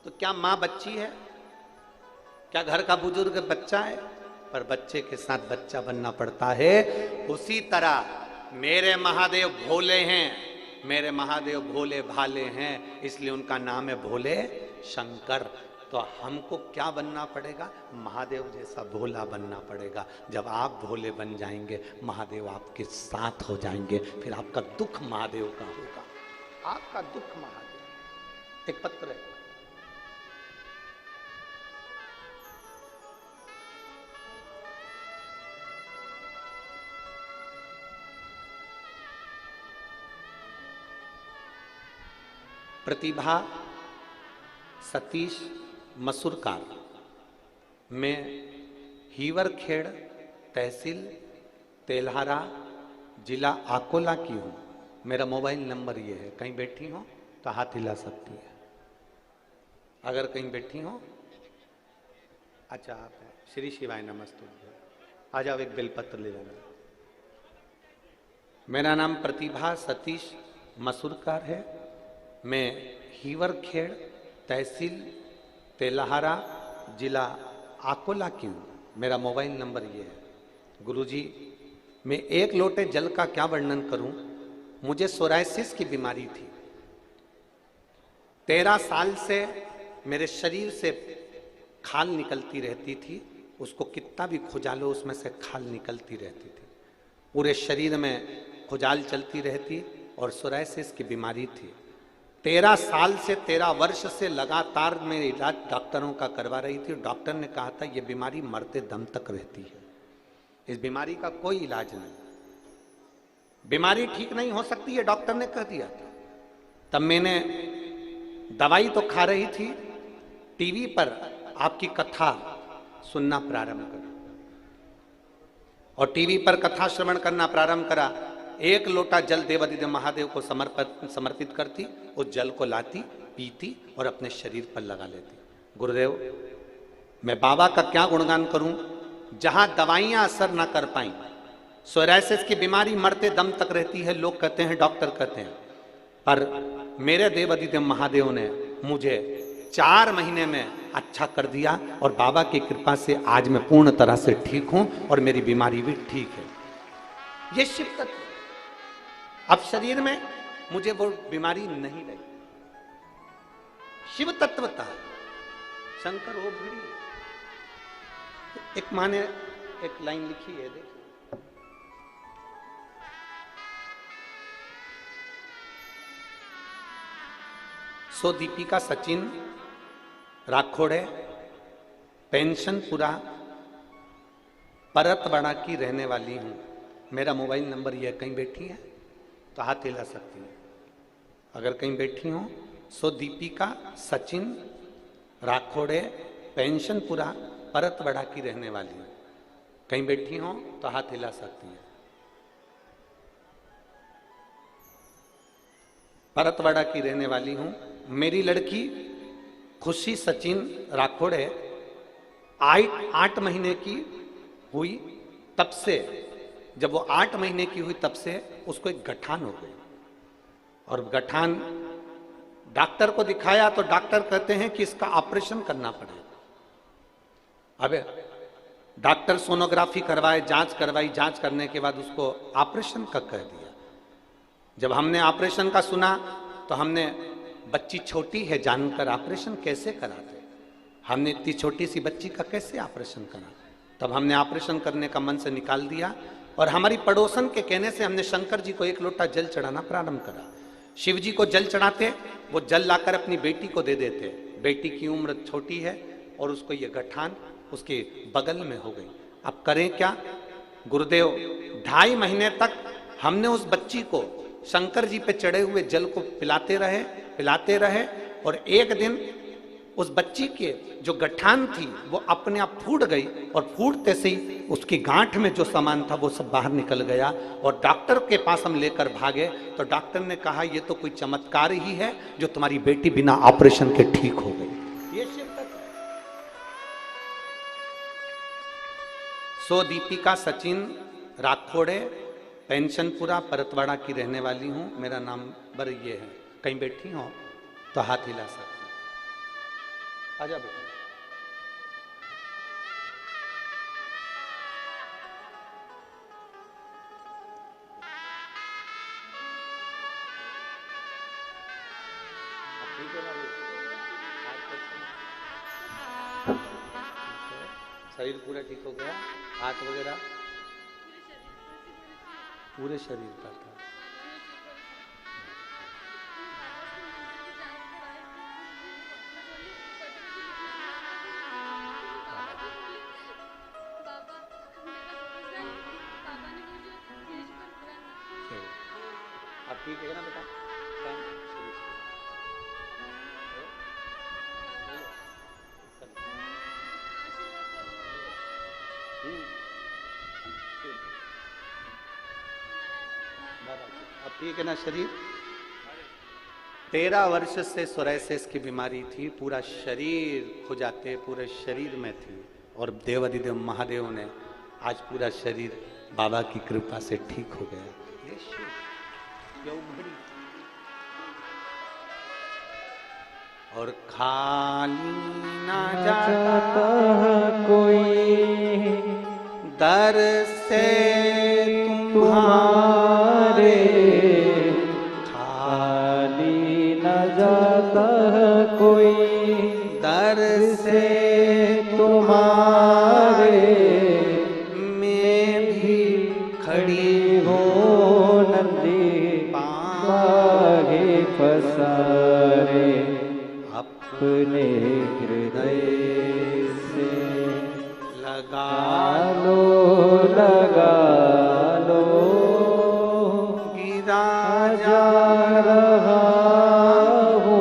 तो क्या माँ बच्ची है? क्या घर का बुजुर्ग बच्चा है? पर बच्चे के साथ बच्चा बनना पड़ता है। उसी तरह मेरे महादेव भोले हैं, मेरे महादेव भोले भाले हैं, इसलिए उनका नाम है भोले शंकर। तो हमको क्या बनना पड़ेगा? महादेव जैसा भोला बनना पड़ेगा। जब आप भोले बन जाएंगे महादेव आपके साथ हो जाएंगे, फिर आपका दुख महादेव का होगा, आपका दुख महादेव। एक पत्र है, प्रतिभा सतीश मसूरकार, मैं हीवरखेड़ तहसील तेल्हारा जिला अकोला की हूँ। मेरा मोबाइल नंबर ये है, कहीं बैठी हो तो हाथ हिला सकती है। अगर कहीं बैठी हो, अच्छा आप हैं, श्री शिवाय नमस्ते, आ जाओ एक बेलपत्र ले जाना। मेरा नाम प्रतिभा सतीश मसूरकार है, मैं हीवरखेड़ तहसील तेल्हारा जिला अकोला की हूँ। मेरा मोबाइल नंबर ये है। गुरुजी, मैं एक लोटे जल का क्या वर्णन करूं। मुझे सोराइसिस की बीमारी थी। 13 साल से मेरे शरीर से खाल निकलती रहती थी, उसको कितना भी खुजालो उसमें से खाल निकलती रहती थी। पूरे शरीर में खुजाल चलती रहती और सोराइसिस की बीमारी थी। 13 साल से 13 वर्ष से लगातार मैं इलाज डॉक्टरों का करवा रही थी। डॉक्टर ने कहा था ये बीमारी मरते दम तक रहती है, इस बीमारी का कोई इलाज नहीं, बीमारी ठीक नहीं हो सकती है, डॉक्टर ने कह दिया था। तब मैंने दवाई तो खा रही थी, टीवी पर आपकी कथा सुनना प्रारंभ करा और टीवी पर कथा श्रवण करना प्रारंभ करा। एक लोटा जल देवादिदेव महादेव को समर्पित करती, उस जल को लाती, पीती और अपने शरीर पर लगा लेती। गुरुदेव, मैं बाबा का क्या गुणगान करूं, जहां दवाइयां असर ना कर पाई। सोराइसिस की बीमारी मरते दम तक रहती है, लोग कहते हैं, डॉक्टर कहते हैं, पर मेरे देवादिदेव महादेव ने मुझे 4 महीने में अच्छा कर दिया और बाबा की कृपा से आज मैं पूर्ण तरह से ठीक हूं और मेरी बीमारी भी ठीक है। ये शिव तत्व, अब शरीर में मुझे वो बीमारी नहीं रही। शिव तत्वता शंकर वो भिड़ी, एक माँ ने एक लाइन लिखी है, देखिए, सो दीपिका सचिन राखोड़े पेंशनपुरा परतवाड़ा की रहने वाली हूं। मेरा मोबाइल नंबर यह, कहीं बैठी है तो हाथ हिला सकती है। अगर कहीं बैठी हो, सो दीपिका सचिन राखोड़े पेंशनपुरा परतवाड़ा की रहने वाली हूं। कहीं बैठी हो तो हाथ हिला सकती है। परतवाड़ा की रहने वाली हूं। मेरी लड़की खुशी सचिन राखोड़े 8 महीने की हुई, तब से, जब वो 8 महीने की हुई तब से उसको एक गठान हो गई। और गठान डॉक्टर को दिखाया तो डॉक्टर कहते हैं कि इसका ऑपरेशन करना पड़ेगा। अबे डॉक्टर सोनोग्राफी करवाए, जांच करवाई, जांच करने के बाद उसको ऑपरेशन का कह दिया। जब हमने ऑपरेशन का सुना तो हमने, बच्ची छोटी है जानकर ऑपरेशन कैसे कराते, हमने इतनी छोटी सी बच्ची का कैसे ऑपरेशन करा। तब हमने ऑपरेशन करने का मन से निकाल दिया और हमारी पड़ोसन के कहने से हमने शंकर जी को 1 लोटा जल चढ़ाना प्रारंभ करा। शिव जी को जल चढ़ाते, वो जल लाकर अपनी बेटी को दे देते। बेटी की उम्र छोटी है और उसको ये गठान उसके बगल में हो गई। अब करें क्या गुरुदेव? 2.5 महीने तक हमने उस बच्ची को शंकर जी पे चढ़े हुए जल को पिलाते रहे और एक दिन उस बच्ची के जो गठान थी वो अपने आप फूट गई और फूटते से ही उसकी गांठ में जो सामान था वो सब बाहर निकल गया। और डॉक्टर के पास हम लेकर भागे तो डॉक्टर ने कहा ये तो कोई चमत्कार ही है जो तुम्हारी बेटी बिना ऑपरेशन के ठीक हो गई। ये शिद्दत है। सो दीपिका सचिन राखोड़े पेंशनपुरा परतवाड़ा की रहने वाली हूं। मेरा नंबर ये है, कहीं बैठी हो तो हाथ हिला सकते। आजा बेटा। शरीर पूरा ठीक हो गया? हाथ वगैरह पूरे शरीर का था? अब ठीक है ना बेटा? अब ठीक है ना शरीर? 13 वर्ष से सोरायसिस की बीमारी थी, पूरा शरीर खुजाते, पूरे शरीर में थी। और देवाधिदेव महादेव ने आज पूरा शरीर बाबा की कृपा से ठीक हो गया। और खाली ना जाता कोई दर से तुम्हारे, खाली न जाता कोई दर से तुम्हारे, मैं भी खड़ी हो नंदी बागे पसारे, अपने हृदय से लगा लो गिरा जा रहा हो,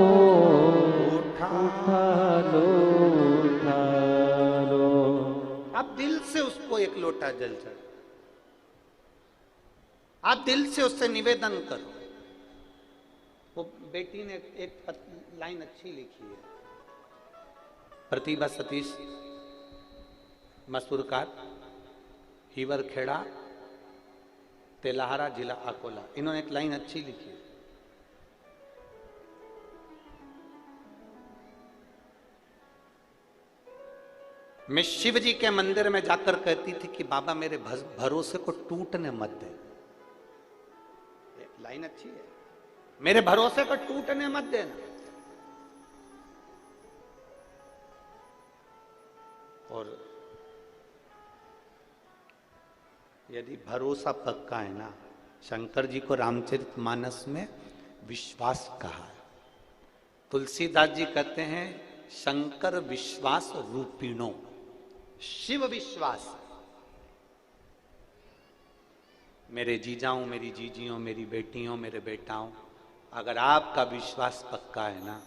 उठा लो। आप दिल से उसको 1 लोटा जल चढ़ाओ, आप दिल से उससे निवेदन करो। वो बेटी ने एक लाइन अच्छी लिखी है, प्रतिभा सतीश मसूरकार, हीवर खेड़ा, तेलाहारा, जिला अकोला। इन्होंने एक लाइन अच्छी लिखी है, मैं शिव जी के मंदिर में जाकर कहती थी कि बाबा मेरे भरोसे को टूटने मत दे। लाइन अच्छी है, मेरे भरोसे को टूटने मत देना। और यदि भरोसा पक्का है ना, शंकर जी को रामचरितमानस में विश्वास कहा है। तुलसीदास जी कहते हैं शंकर विश्वास रूपिणो, शिव विश्वास। मेरे जीजाओं, मेरी जीजियों, मेरी बेटियों, मेरे बेटाओं, अगर आपका विश्वास पक्का है ना,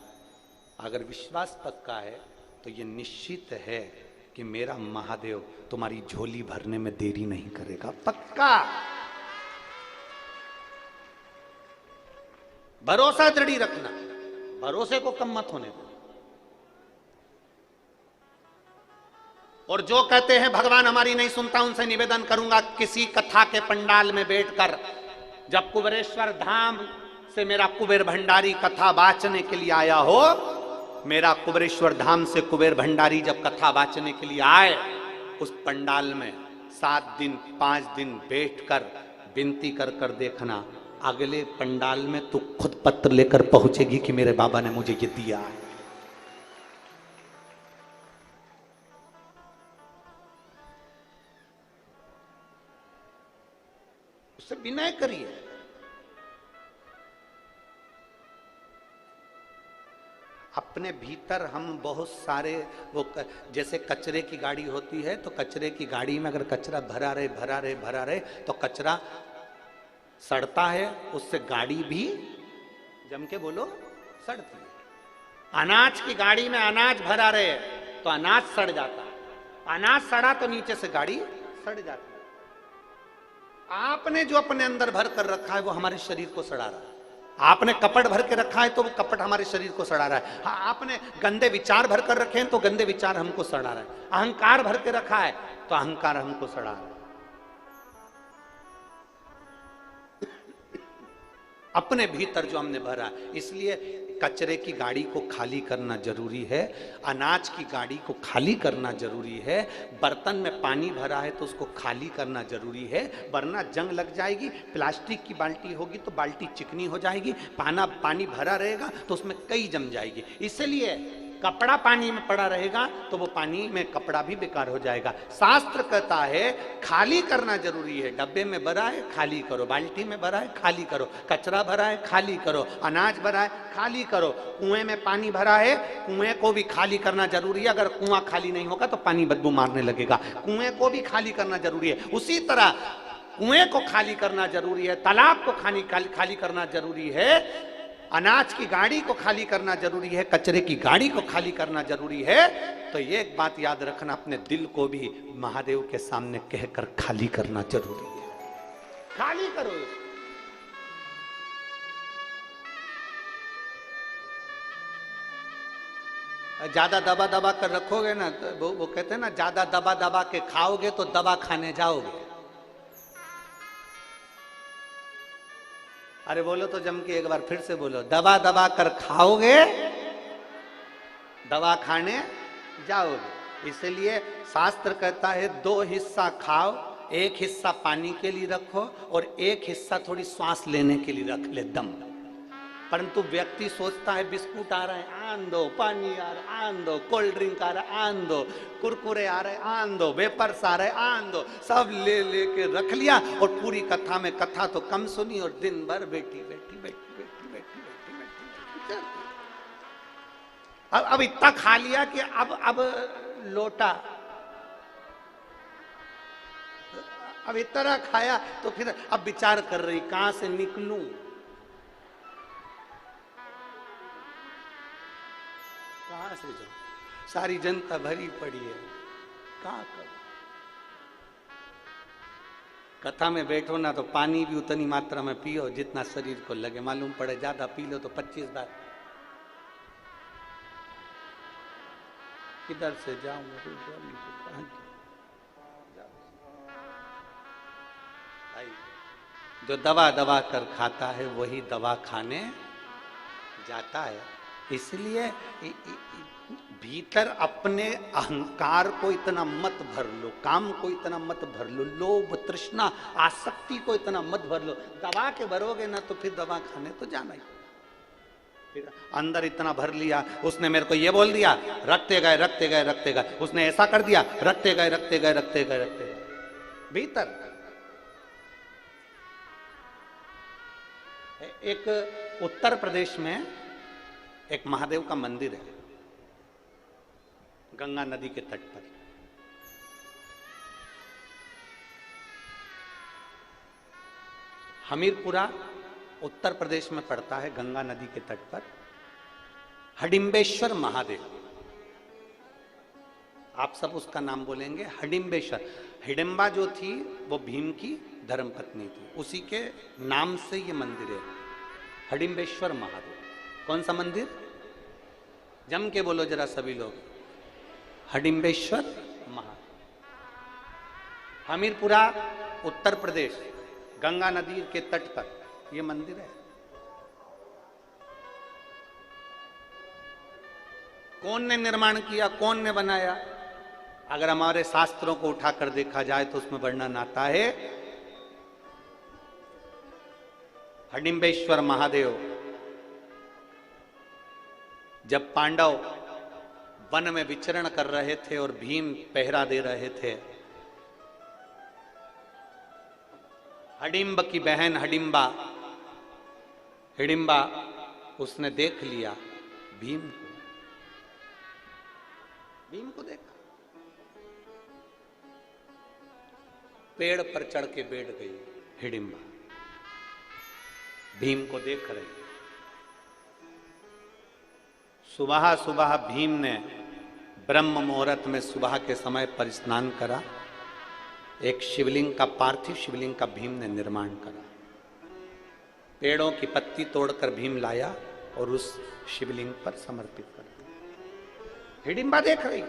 अगर विश्वास पक्का है तो ये निश्चित है कि मेरा महादेव तुम्हारी झोली भरने में देरी नहीं करेगा, पक्का। भरोसा दृढ़ी रखना, भरोसे को कम मत होने दो। और जो कहते हैं भगवान हमारी नहीं सुनता, उनसे निवेदन करूंगा किसी कथा के पंडाल में बैठकर, जब कुबेरेश्वर धाम से मेरा कुबेर भंडारी कथा वाचने के लिए आया हो, मेरा कुबेरेश्वर धाम से कुबेर भंडारी जब कथा वाचने के लिए आए, उस पंडाल में 7 दिन 5 दिन बैठकर विनती कर कर देखना, अगले पंडाल में तू खुद पत्र लेकर पहुंचेगी कि मेरे बाबा ने मुझे ये दिया है। उससे विनय करिए। अपने भीतर हम बहुत सारे वो जैसे कचरे की गाड़ी होती है, तो कचरे की गाड़ी में अगर कचरा भरा रहे तो कचरा सड़ता है, उससे गाड़ी भी जम के बोलो सड़ती है। अनाज की गाड़ी में अनाज भरा रहे तो अनाज सड़ जाता है, अनाज सड़ा तो नीचे से गाड़ी सड़ जाती है। आपने जो अपने अंदर भर कर रखा है वो हमारे शरीर को सड़ा रहा है। आपने कपट भर के रखा है तो वो कपट हमारे शरीर को सड़ा रहा है। हाँ, आपने गंदे विचार भर कर रखे हैं तो गंदे विचार हमको सड़ा रहा है। अहंकार भर के रखा है तो अहंकार हमको सड़ा रहा है। अपने भीतर जो हमने भरा, इसलिए कचरे की गाड़ी को खाली करना जरूरी है, अनाज की गाड़ी को खाली करना जरूरी है, बर्तन में पानी भरा है तो उसको खाली करना जरूरी है, वरना जंग लग जाएगी। प्लास्टिक की बाल्टी होगी तो बाल्टी चिकनी हो जाएगी, पानी भरा रहेगा तो उसमें कई जम जाएगी। इसलिए कपड़ा पानी में पड़ा रहेगा तो वो पानी में कपड़ा भी बेकार हो जाएगा। शास्त्र कहता है खाली करना जरूरी है। डब्बे में भरा है खाली करो, बाल्टी में भरा है खाली करो, कचरा भरा है खाली करो, अनाज भरा है खाली करो, कुएं में पानी भरा है कुएं को भी खाली करना जरूरी है। अगर कुआं खाली नहीं होगा तो पानी बदबू मारने लगेगा, कुएं को भी खाली करना जरूरी है। उसी तरह कुएं को खाली करना जरूरी है, तालाब को खाली करना जरूरी है, अनाज की गाड़ी को खाली करना जरूरी है, कचरे की गाड़ी को खाली करना जरूरी है। तो ये एक बात याद रखना, अपने दिल को भी महादेव के सामने कहकर खाली करना जरूरी है। खाली करो। ज्यादा दबा दबा कर रखोगे ना तो वो कहते हैं ना, ज्यादा दबा दबा के खाओगे तो दवा खाने जाओगे। अरे बोलो तो जम के एक बार फिर से बोलो, दबा दबा कर खाओगे दवा खाने जाओगे। इसलिए शास्त्र कहता है 2 हिस्सा खाओ, 1 हिस्सा पानी के लिए रखो और 1 हिस्सा थोड़ी सांस लेने के लिए रख ले, दम। परंतु व्यक्ति सोचता है बिस्कुट आ रहा है आन दो, पानी आ रहा है आन दो, कोल्ड ड्रिंक आ रहा है आन दो, कुरकुरे आ रहे आन दो, वेपर्स आ रहे आन दो, सब ले लेके रख लिया और पूरी कथा में कथा तो कम सुनी और दिन भर बैठी बैठी बैठी बैठी बैठी बैठी बैठी। अब इतना खा लिया कि अब लोटा, अब इतना खाया तो फिर अब विचार कर रही कहां से निकलूं। कहां से जाऊं, सारी जनता भरी पड़ी है, कहां करूं। कथा में बैठो ना तो पानी भी उतनी मात्रा में पियो जितना शरीर को लगे। मालूम पड़े ज्यादा पी लो तो 25 बार किधर से जाऊं। भाई जो दवा दवा कर खाता है वही दवा खाने जाता है। इसलिए भीतर अपने अहंकार को इतना मत भर लो, काम को इतना मत भर लो, लोभ तृष्णा आसक्ति को इतना मत भर लो। दबा के भरोगे ना तो फिर दवा खाने तो जाना ही। फिर अंदर इतना भर लिया, उसने मेरे को ये बोल दिया, रखते गए रखते गए रखते गए, उसने ऐसा कर दिया, रखते गए रखते गए रखते गए रखते गए। भीतर एक उत्तर प्रदेश में एक महादेव का मंदिर है, गंगा नदी के तट पर। हमीरपुरा उत्तर प्रदेश में पड़ता है, गंगा नदी के तट पर। हडिम्बेश्वर महादेव, आप सब उसका नाम बोलेंगे, हडिम्बेश्वर। हिडिंबा जो थी वो भीम की धर्मपत्नी थी, उसी के नाम से ये मंदिर है, हडिम्बेश्वर महादेव। कौन सा मंदिर? जम के बोलो जरा सभी लोग, हडिम्बेश्वर महादेव। हमीरपुरा उत्तर प्रदेश, गंगा नदी के तट पर यह मंदिर है। कौन ने निर्माण किया, कौन ने बनाया? अगर हमारे शास्त्रों को उठाकर देखा जाए तो उसमें वर्णन आता है, हडिम्बेश्वर महादेव जब पांडव वन में विचरण कर रहे थे और भीम पहरा दे रहे थे, हडिम्ब की बहन हिडिंबा उसने देख लिया भीम को देखा, पेड़ पर चढ़ के बैठ गई हिडिंबा, भीम को देख रही। सुबह सुबह भीम ने ब्रह्म मुहूर्त में सुबह के समय पर स्नान करा, एक शिवलिंग का, पार्थिव शिवलिंग का भीम ने निर्माण करा। पेड़ों की पत्ती तोड़कर भीम लाया और उस शिवलिंग पर समर्पित कर दिया। हिडिंबा देख रही,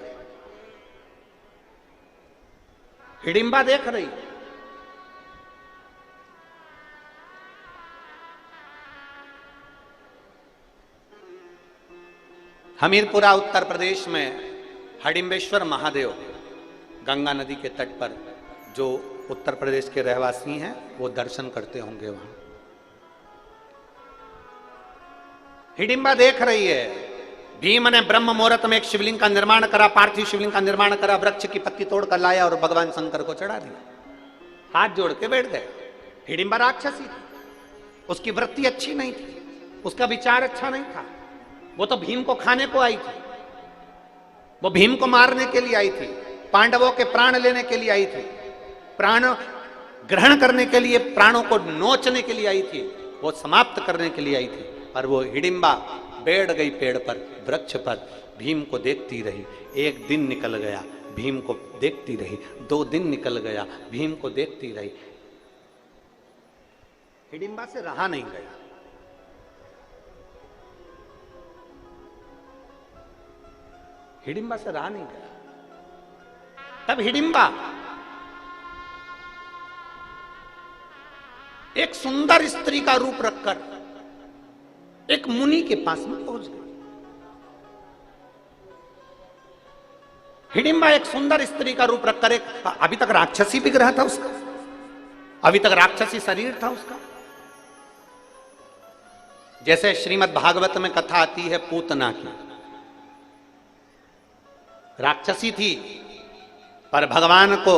हिडिंबा देख रही। हमीरपुरा उत्तर प्रदेश में हडिम्बेश्वर महादेव, गंगा नदी के तट पर, जो उत्तर प्रदेश के रहवासी हैं वो दर्शन करते होंगे वहां। हिडिंबा देख रही है, भीम ने ब्रह्म मुहूर्त में एक शिवलिंग का निर्माण करा, पार्थिव शिवलिंग का निर्माण करा, वृक्ष की पत्ती तोड़कर लाया और भगवान शंकर को चढ़ा दिया। हाथ जोड़ के बैठ गए। हिडिंबा राक्षसी थी, उसकी वृत्ति अच्छी नहीं थी, उसका विचार अच्छा नहीं था। वो तो भीम को खाने को आई थी, वो भीम को मारने के लिए आई थी, पांडवों के प्राण लेने के लिए आई थी, प्राण ग्रहण करने के लिए, प्राणों को नोचने के लिए आई थी, वो समाप्त करने के लिए आई थी। पर वो हिडिंबा बैठ गई पेड़ पर, वृक्ष पर, भीम को देखती रही। एक दिन निकल गया, भीम को देखती रही। 2 दिन निकल गया, भीम को देखती रही। हिडिंबा से रहा नहीं गया। हिडिंबा से रहा नहीं गया। तब हिडिंबा एक सुंदर स्त्री का रूप रखकर एक मुनि के पास में पहुंच गई। हिडिंबा एक सुंदर स्त्री का रूप रखकर, एक अभी तक राक्षसी विग्रह था उसका, अभी तक राक्षसी शरीर था उसका। जैसे श्रीमद् भागवत में कथा आती है पूतना की, राक्षसी थी, पर भगवान को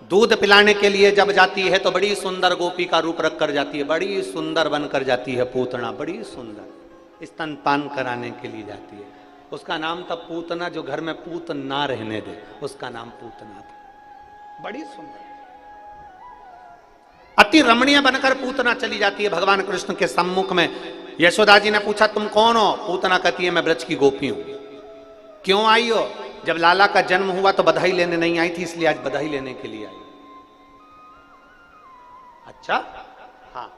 दूध पिलाने के लिए जब जाती है तो बड़ी सुंदर गोपी का रूप रखकर जाती है, बड़ी सुंदर बनकर जाती है पूतना, बड़ी सुंदर स्तनपान कराने के लिए जाती है। उसका नाम था पूतना, जो घर में पूत ना रहने दे, उसका नाम पूतना था। बड़ी सुंदर, अति रमणीय बनकर पूतना चली जाती है भगवान कृष्ण के सम्मुख में। यशोदा जी ने पूछा तुम कौन हो? पूतना कहती है मैं ब्रज की गोपी हूं। क्यों आई हो? जब लाला का जन्म हुआ तो बधाई लेने नहीं आई थी, इसलिए आज बधाई लेने के लिए आई। अच्छा, हाँ।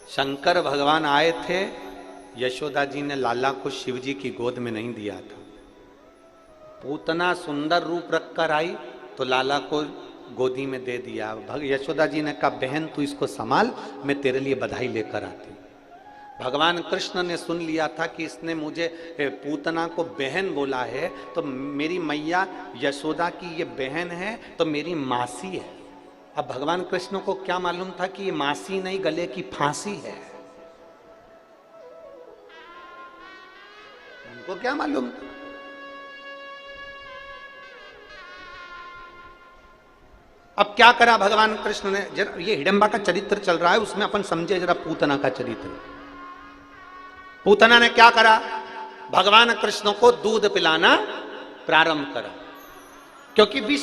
शंकर भगवान आए थे, यशोदा जी ने लाला को शिव जी की गोद में नहीं दिया था। पूतना सुंदर रूप रखकर आई तो लाला को गोदी में दे दिया। यशोदा जी ने कहा बहन तू इसको संभाल, मैं तेरे लिए बधाई लेकर आती। भगवान कृष्ण ने सुन लिया था कि इसने मुझे पूतना को बहन बोला है, तो मेरी मैया यशोदा की ये बहन है तो मेरी मासी है। अब भगवान कृष्ण को क्या मालूम था कि ये मासी नहीं, गले की फांसी है। उनको क्या मालूम था? अब क्या करा भगवान कृष्ण ने, जरा ये हिडंबा का चरित्र चल रहा है, उसमें अपन समझे जरा पूतना का चरित्र। पूतना ने क्या करा, भगवान कृष्ण को दूध पिलाना प्रारंभ करा, क्योंकि विष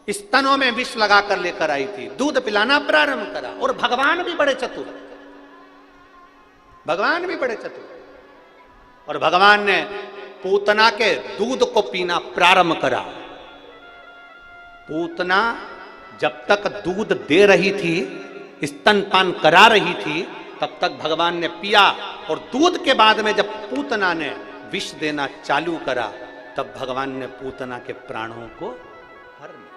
स्तनों में विष लगाकर लेकर आई थी, दूध पिलाना प्रारंभ करा। और भगवान भी बड़े चतुर, भगवान भी बड़े चतुर, और भगवान ने पूतना के दूध को पीना प्रारंभ करा। पूतना जब तक दूध दे रही थी, स्तनपान करा रही थी, तब तक भगवान ने पिया, और दूध के बाद में जब पूतना ने विष देना चालू करा, तब भगवान ने पूतना के प्राणों को हर लिया।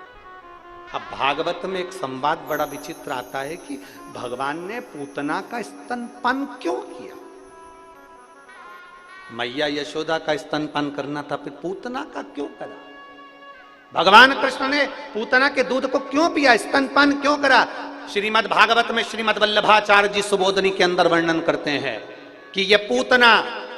अब भागवत में एक संवाद बड़ा विचित्र आता है कि भगवान ने पूतना का स्तनपान क्यों किया। मैया यशोदा का स्तनपान करना था, फिर पूतना का क्यों करा। भगवान कृष्ण ने पूतना के दूध को क्यों पिया, स्तनपान क्यों करा। श्रीमद् भागवत में श्रीमद् वल्लभाचार्य जी सुबोधनी के अंदर वर्णन करते हैं कि ये पूतना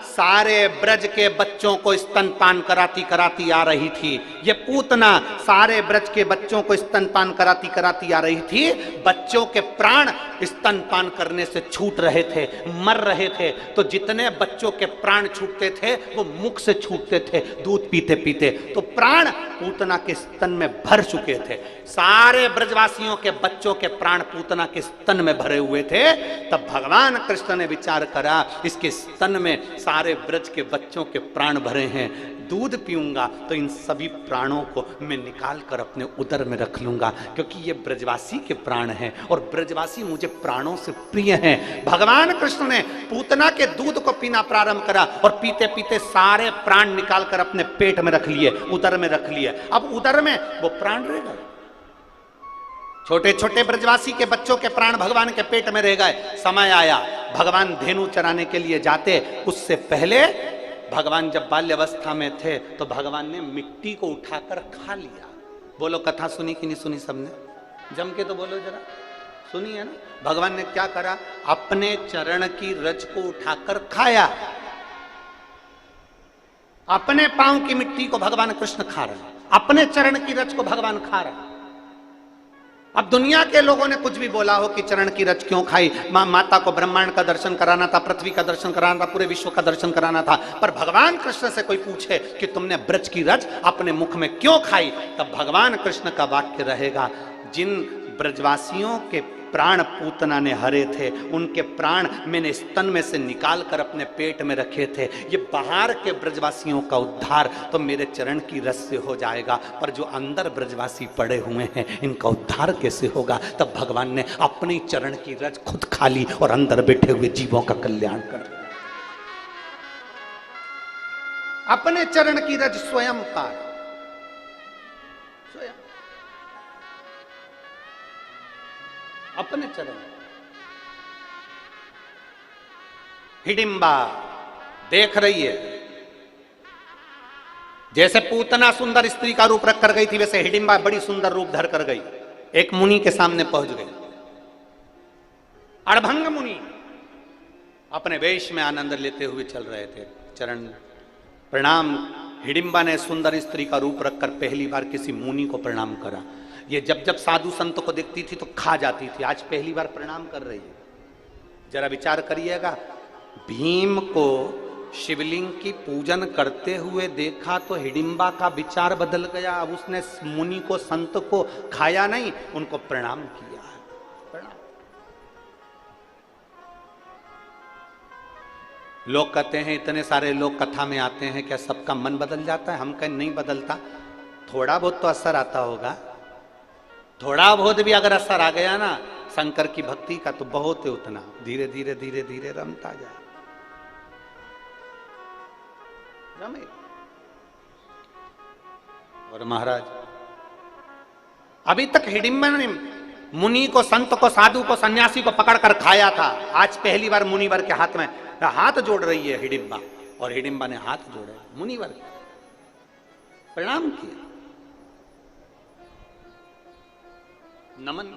सारे ब्रज के बच्चों को स्तनपान कराती कराती आ रही थी। ये पूतना सारे ब्रज के बच्चों को स्तनपान कराती कराती आ रही थी। बच्चों के प्राण स्तनपान करने से छूट रहे थे, मर रहे थे। तो जितने बच्चों के प्राण छूटते थे वो मुख से छूटते थे दूध पीते पीते। तो प्राण पूतना के स्तन में भर चुके थे। सारे ब्रजवासियों के बच्चों के प्राण पूतना के स्तन में भरे हुए थे। तब भगवान कृष्ण ने विचार करा, इसके स्तन में सारे ब्रज के बच्चों के प्राण भरे हैं, दूध पीऊंगा तो इन सभी प्राणों को मैं निकाल कर अपने उदर में रख लूंगा, क्योंकि ये ब्रजवासी के प्राण हैं और ब्रजवासी मुझे प्राणों से प्रिय हैं। भगवान कृष्ण ने पूतना के दूध को पीना प्रारंभ करा और पीते पीते सारे प्राण निकाल कर अपने पेट में रख लिए, उदर में रख लिए। अब उदर में वो प्राण रह गए, छोटे छोटे ब्रजवासी के बच्चों के प्राण भगवान के पेट में रह गए। समय आया, भगवान धेनु चराने के लिए जाते, उससे पहले भगवान जब बाल्यावस्था में थे तो भगवान ने मिट्टी को उठाकर खा लिया। बोलो, कथा सुनी कि नहीं सुनी सबने? जम के तो बोलो जरा, सुनी है ना? भगवान ने क्या करा, अपने चरण की रज को उठाकर खाया। अपने पांव की मिट्टी को भगवान कृष्ण खा रहे, अपने चरण की रज को भगवान खा रहे। अब दुनिया के लोगों ने कुछ भी बोला हो कि चरण की रज क्यों खाई, माता को ब्रह्मांड का दर्शन कराना था, पृथ्वी का दर्शन कराना था, पूरे विश्व का दर्शन कराना था। पर भगवान कृष्ण से कोई पूछे कि तुमने ब्रज की रज अपने मुख में क्यों खाई, तब भगवान कृष्ण का वाक्य रहेगा, जिन ब्रजवासियों के प्राण पूतना ने हरे थे, उनके प्राण मैंने स्तन में से निकाल कर अपने पेट में रखे थे। ये बाहर के ब्रजवासियों का उद्धार तो मेरे चरण की रस से हो जाएगा, पर जो अंदर ब्रजवासी पड़े हुए हैं इनका उद्धार कैसे होगा? तब भगवान ने अपनी चरण की रज खुद खा ली और अंदर बैठे हुए जीवों का कल्याण कर दिया। अपने चरण की रज स्वयं पार, स्वयं अपने चरण। हिडिंबा देख रही है, जैसे पूतना सुंदर स्त्री का रूप रख कर गई थी, वैसे हिडिंबा बड़ी सुंदर रूप धर कर गई, एक मुनि के सामने पहुंच गई। अड़भंग मुनि अपने वेश में आनंद लेते हुए चल रहे थे। चरण प्रणाम। हिडिंबा ने सुंदर स्त्री का रूप रखकर पहली बार किसी मुनि को प्रणाम करा। ये जब जब साधु संत को देखती थी तो खा जाती थी, आज पहली बार प्रणाम कर रही है। जरा विचार करिएगा, भीम को शिवलिंग की पूजन करते हुए देखा तो हिडिंबा का विचार बदल गया। अब उसने मुनि को, संत को खाया नहीं, उनको प्रणाम किया। प्रणाम। लोग कहते हैं, इतने सारे लोग कथा में आते हैं, क्या सबका मन बदल जाता है? हम कहें नहीं बदलता, थोड़ा बहुत तो असर आता होगा। थोड़ा बहुत भी अगर असर आ गया ना शंकर की भक्ति का तो बहुत है, उतना धीरे धीरे धीरे धीरे रमता जाए, रमे। और महाराज अभी तक हिडिंबा ने मुनि को, संत को, साधु को, सन्यासी को पकड़कर खाया था। आज पहली बार मुनिवर के हाथ में हाथ जोड़ रही है हिडिंबा, और हिडिंबा ने हाथ जोड़े, मुनिवर प्रणाम किया, नमन।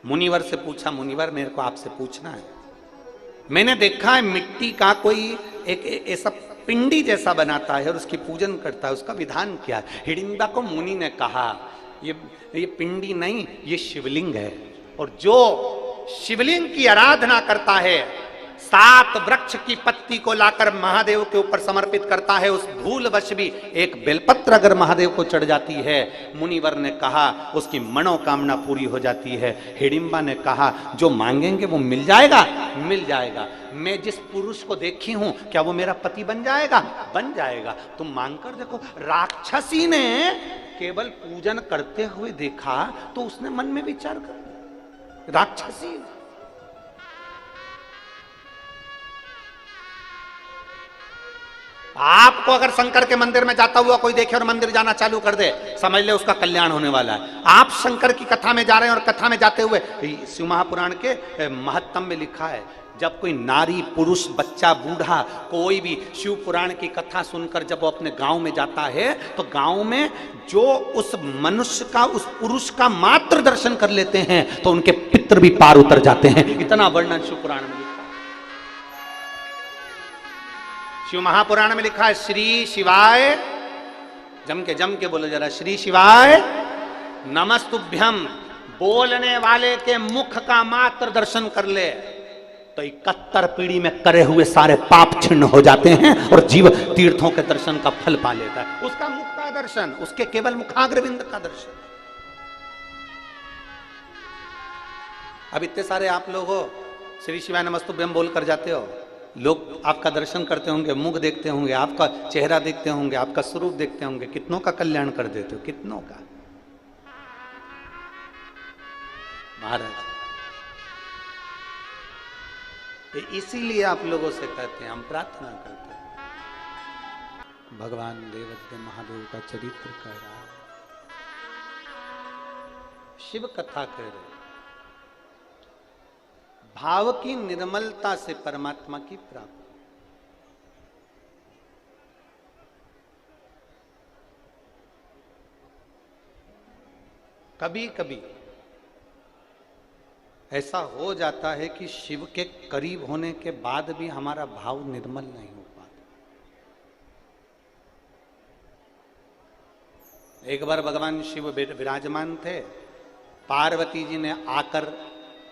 मुनिवर से पूछा, मुनिवर मेरे को आपसे पूछना है, मैंने देखा है मिट्टी का कोई एक ऐसा पिंडी जैसा बनाता है और उसकी पूजन करता है, उसका विधान क्या है? हिडिंबा को मुनि ने कहा ये पिंडी नहीं, ये शिवलिंग है। और जो शिवलिंग की आराधना करता है, 7 वृक्ष की पत्ती को लाकर महादेव के ऊपर समर्पित करता है, उस भूलवश भी एक बेलपत्र अगर महादेव को चढ़ जाती है, मुनिवर ने कहा उसकी मनोकामना पूरी हो जाती है। हिडिंबा ने कहा जो मांगेंगे वो मिल जाएगा, मिल जाएगा। मैं जिस पुरुष को देखी हूं, क्या वो मेरा पति बन जाएगा? बन जाएगा। तुम मांग कर देखो। राक्षसी ने केवल पूजन करते हुए देखा तो उसने मन में विचार कर, राक्षसी आपको अगर शंकर के मंदिर में जाता हुआ कोई देखे और मंदिर जाना चालू कर दे, समझ ले उसका कल्याण होने वाला है। आप शंकर की कथा में जा रहे हैं और कथा में जाते हुए, शिव महापुराण के महत्तम में लिखा है, जब कोई नारी, पुरुष, बच्चा, बूढ़ा, कोई भी शिव पुराण की कथा सुनकर जब वो अपने गांव में जाता है तो गांव में जो उस मनुष्य का, उस पुरुष का मात्र दर्शन कर लेते हैं तो उनके पितृ भी पार उतर जाते हैं। इतना वर्णन शिव पुराण में लिखा। शिव महापुराण में लिखा है, श्री शिवाय, जम के बोलो जरा, श्री शिवाय नमस्तुभ्यम। बोलने वाले के मुख का मात्र दर्शन कर ले तो 71 पीढ़ी में करे हुए सारे पाप छिन्न हो जाते हैं और जीव तीर्थों के दर्शन का फल पा लेता है। उसका मुख का दर्शन, उसके केवल मुखाग्रविंद का दर्शन। अब इतने सारे आप लोग हो, श्री शिवाय नमस्तुभ्यम बोल कर जाते हो, लोग आपका दर्शन करते होंगे, मुख देखते होंगे, आपका चेहरा देखते होंगे, आपका स्वरूप देखते होंगे, कितनों का कल्याण कर देते हो, कितनों का। महाराज इसीलिए आप लोगों से कहते हैं, हम प्रार्थना करते हैं, भगवान देवदेव महादेव का चरित्र कह रहा है, शिव कथा कह रहे, भाव की निर्मलता से परमात्मा की प्राप्ति। कभी कभी ऐसा हो जाता है कि शिव के करीब होने के बाद भी हमारा भाव निर्मल नहीं हो पाता। एक बार भगवान शिव विराजमान थे, पार्वती जी ने आकर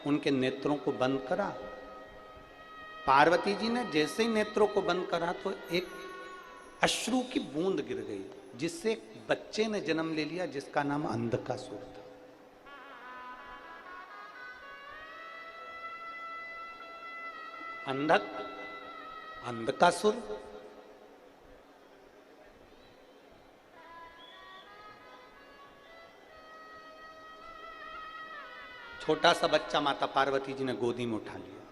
उनके नेत्रों को बंद करा। पार्वती जी ने जैसे ही नेत्रों को बंद करा तो एक अश्रु की बूंद गिर गई, जिससे एक बच्चे ने जन्म ले लिया जिसका नाम अंधकासुर था। अंधकासुर छोटा सा बच्चा माता पार्वती जी ने गोदी में उठा लिया।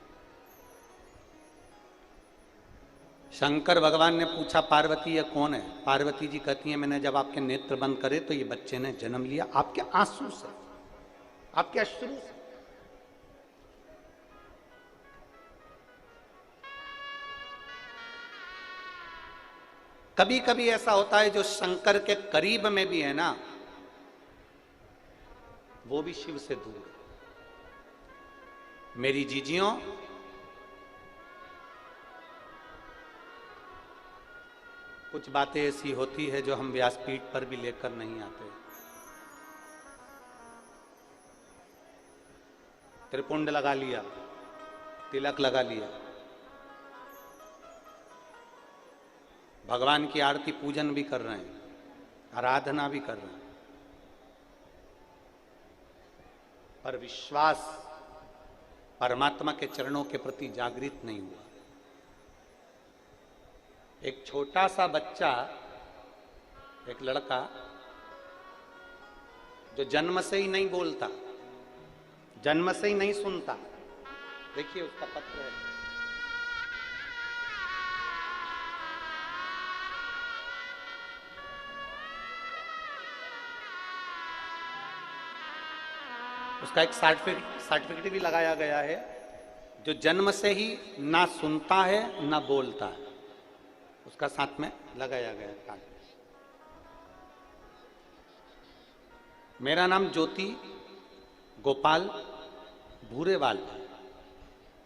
शंकर भगवान ने पूछा, पार्वती ये कौन है? पार्वती जी कहती है, मैंने जब आपके नेत्र बंद करे तो ये बच्चे ने जन्म लिया आपके आंसू से, आपके अश्रु से। कभी कभी ऐसा होता है जो शंकर के करीब में भी है ना, वो भी शिव से दूर है। मेरी जीजियों, कुछ बातें ऐसी होती है जो हम व्यासपीठ पर भी लेकर नहीं आते। त्रिपुंड लगा लिया, तिलक लगा लिया, भगवान की आरती पूजन भी कर रहे हैं, आराधना भी कर रहे हैं, पर विश्वास परमात्मा के चरणों के प्रति जागृत नहीं हुआ। एक छोटा सा बच्चा, एक लड़का जो जन्म से ही नहीं बोलता, जन्म से ही नहीं सुनता, देखिए उसका पत्र है, उसका एक सर्टिफिकेट भी लगाया गया है, जो जन्म से ही ना सुनता है ना बोलता है, उसका साथ में लगाया गया कार्ड। मेरा नाम ज्योति गोपाल भूरेवाल,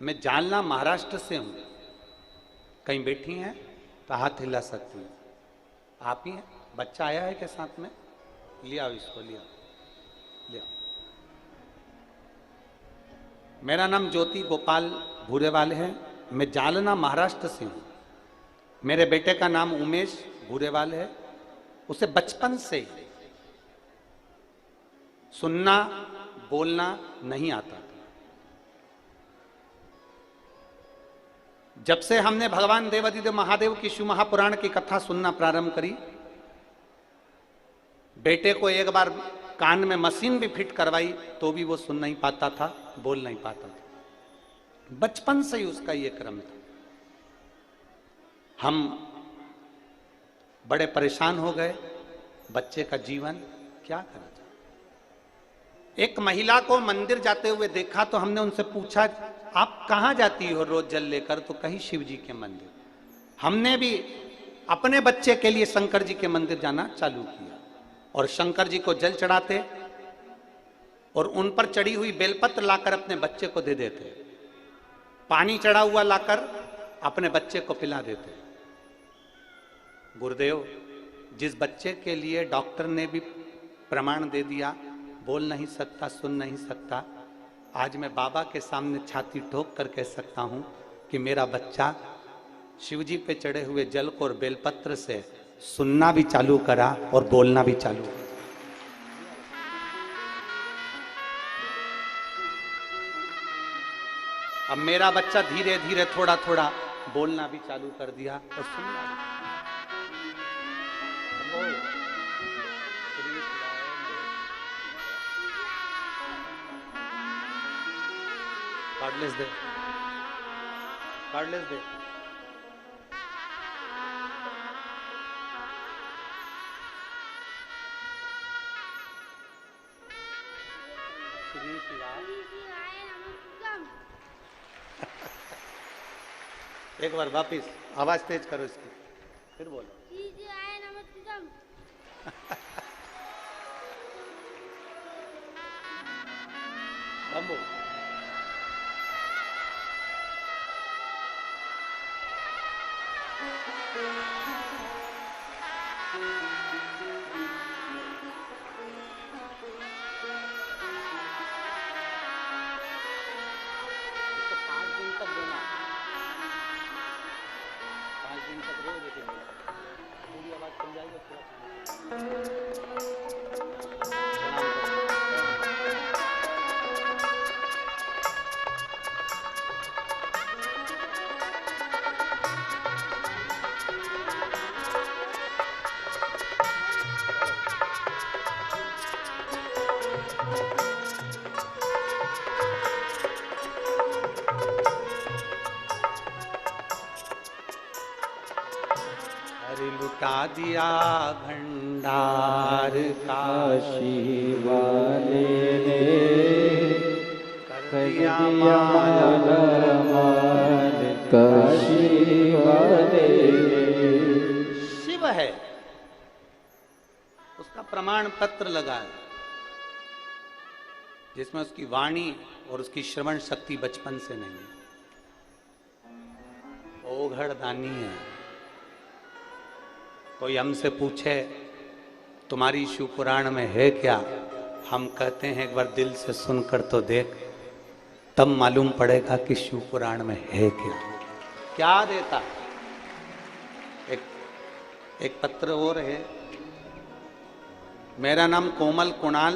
मैं जालना महाराष्ट्र से हूं। कहीं बैठी हैं? तो हाथ हिला सकती है। आप ही हैं? बच्चा आया है के साथ में? लिया इसको, लिया लिया। मेरा नाम ज्योति गोपाल भूरेवाल है। मैं जालना महाराष्ट्र से हूं। मेरे बेटे का नाम उमेश भूरेवाल है। उसे बचपन से ही सुनना बोलना नहीं आता था। जब से हमने भगवान देवादिदेव महादेव की शिव महापुराण की कथा सुनना प्रारंभ करी, बेटे को एक बार कान में मशीन भी फिट करवाई तो भी वो सुन नहीं पाता था, बोल नहीं पाता था। बचपन से ही उसका ये क्रम था। हम बड़े परेशान हो गए। बच्चे का जीवन क्या करा जाए। एक महिला को मंदिर जाते हुए देखा तो हमने उनसे पूछा, आप कहां जाती हो रोज जल लेकर? तो कहीं शिव जी के मंदिर। हमने भी अपने बच्चे के लिए शंकर जी के मंदिर जाना चालू किया और शंकर जी को जल चढ़ाते और उन पर चढ़ी हुई बेलपत्र लाकर अपने बच्चे को दे देते। पानी चढ़ा हुआ लाकर अपने बच्चे को पिला देते। गुरुदेव, जिस बच्चे के लिए डॉक्टर ने भी प्रमाण दे दिया बोल नहीं सकता, सुन नहीं सकता, आज मैं बाबा के सामने छाती ठोक कर कह सकता हूं कि मेरा बच्चा शिवजी पे चढ़े हुए जल को और बेलपत्र से सुनना भी चालू करा और बोलना भी चालू करा। अब मेरा बच्चा धीरे धीरे थोड़ा थोड़ा बोलना भी चालू कर दिया और सुनना भी। कार्डलेस दे, कार्डलेस दे। एक बार वापिस आवाज तेज करो इसकी, फिर बोलो। बम्बू लुटा दिया भंडार काशी वाले ने, कर दिया माल काशी वाले ने। शिव है, उसका प्रमाण पत्र लगा है जिसमें उसकी वाणी और उसकी श्रवण शक्ति बचपन से नहीं है। ओघड़ दानी है। कोई हमसे पूछे तुम्हारी शिव पुराण में है क्या, हम कहते हैं एक बार दिल से सुनकर तो देख, तब मालूम पड़ेगा कि शिव पुराण में है क्या। क्या देता। एक पत्र और है। मेरा नाम कोमल कुणाल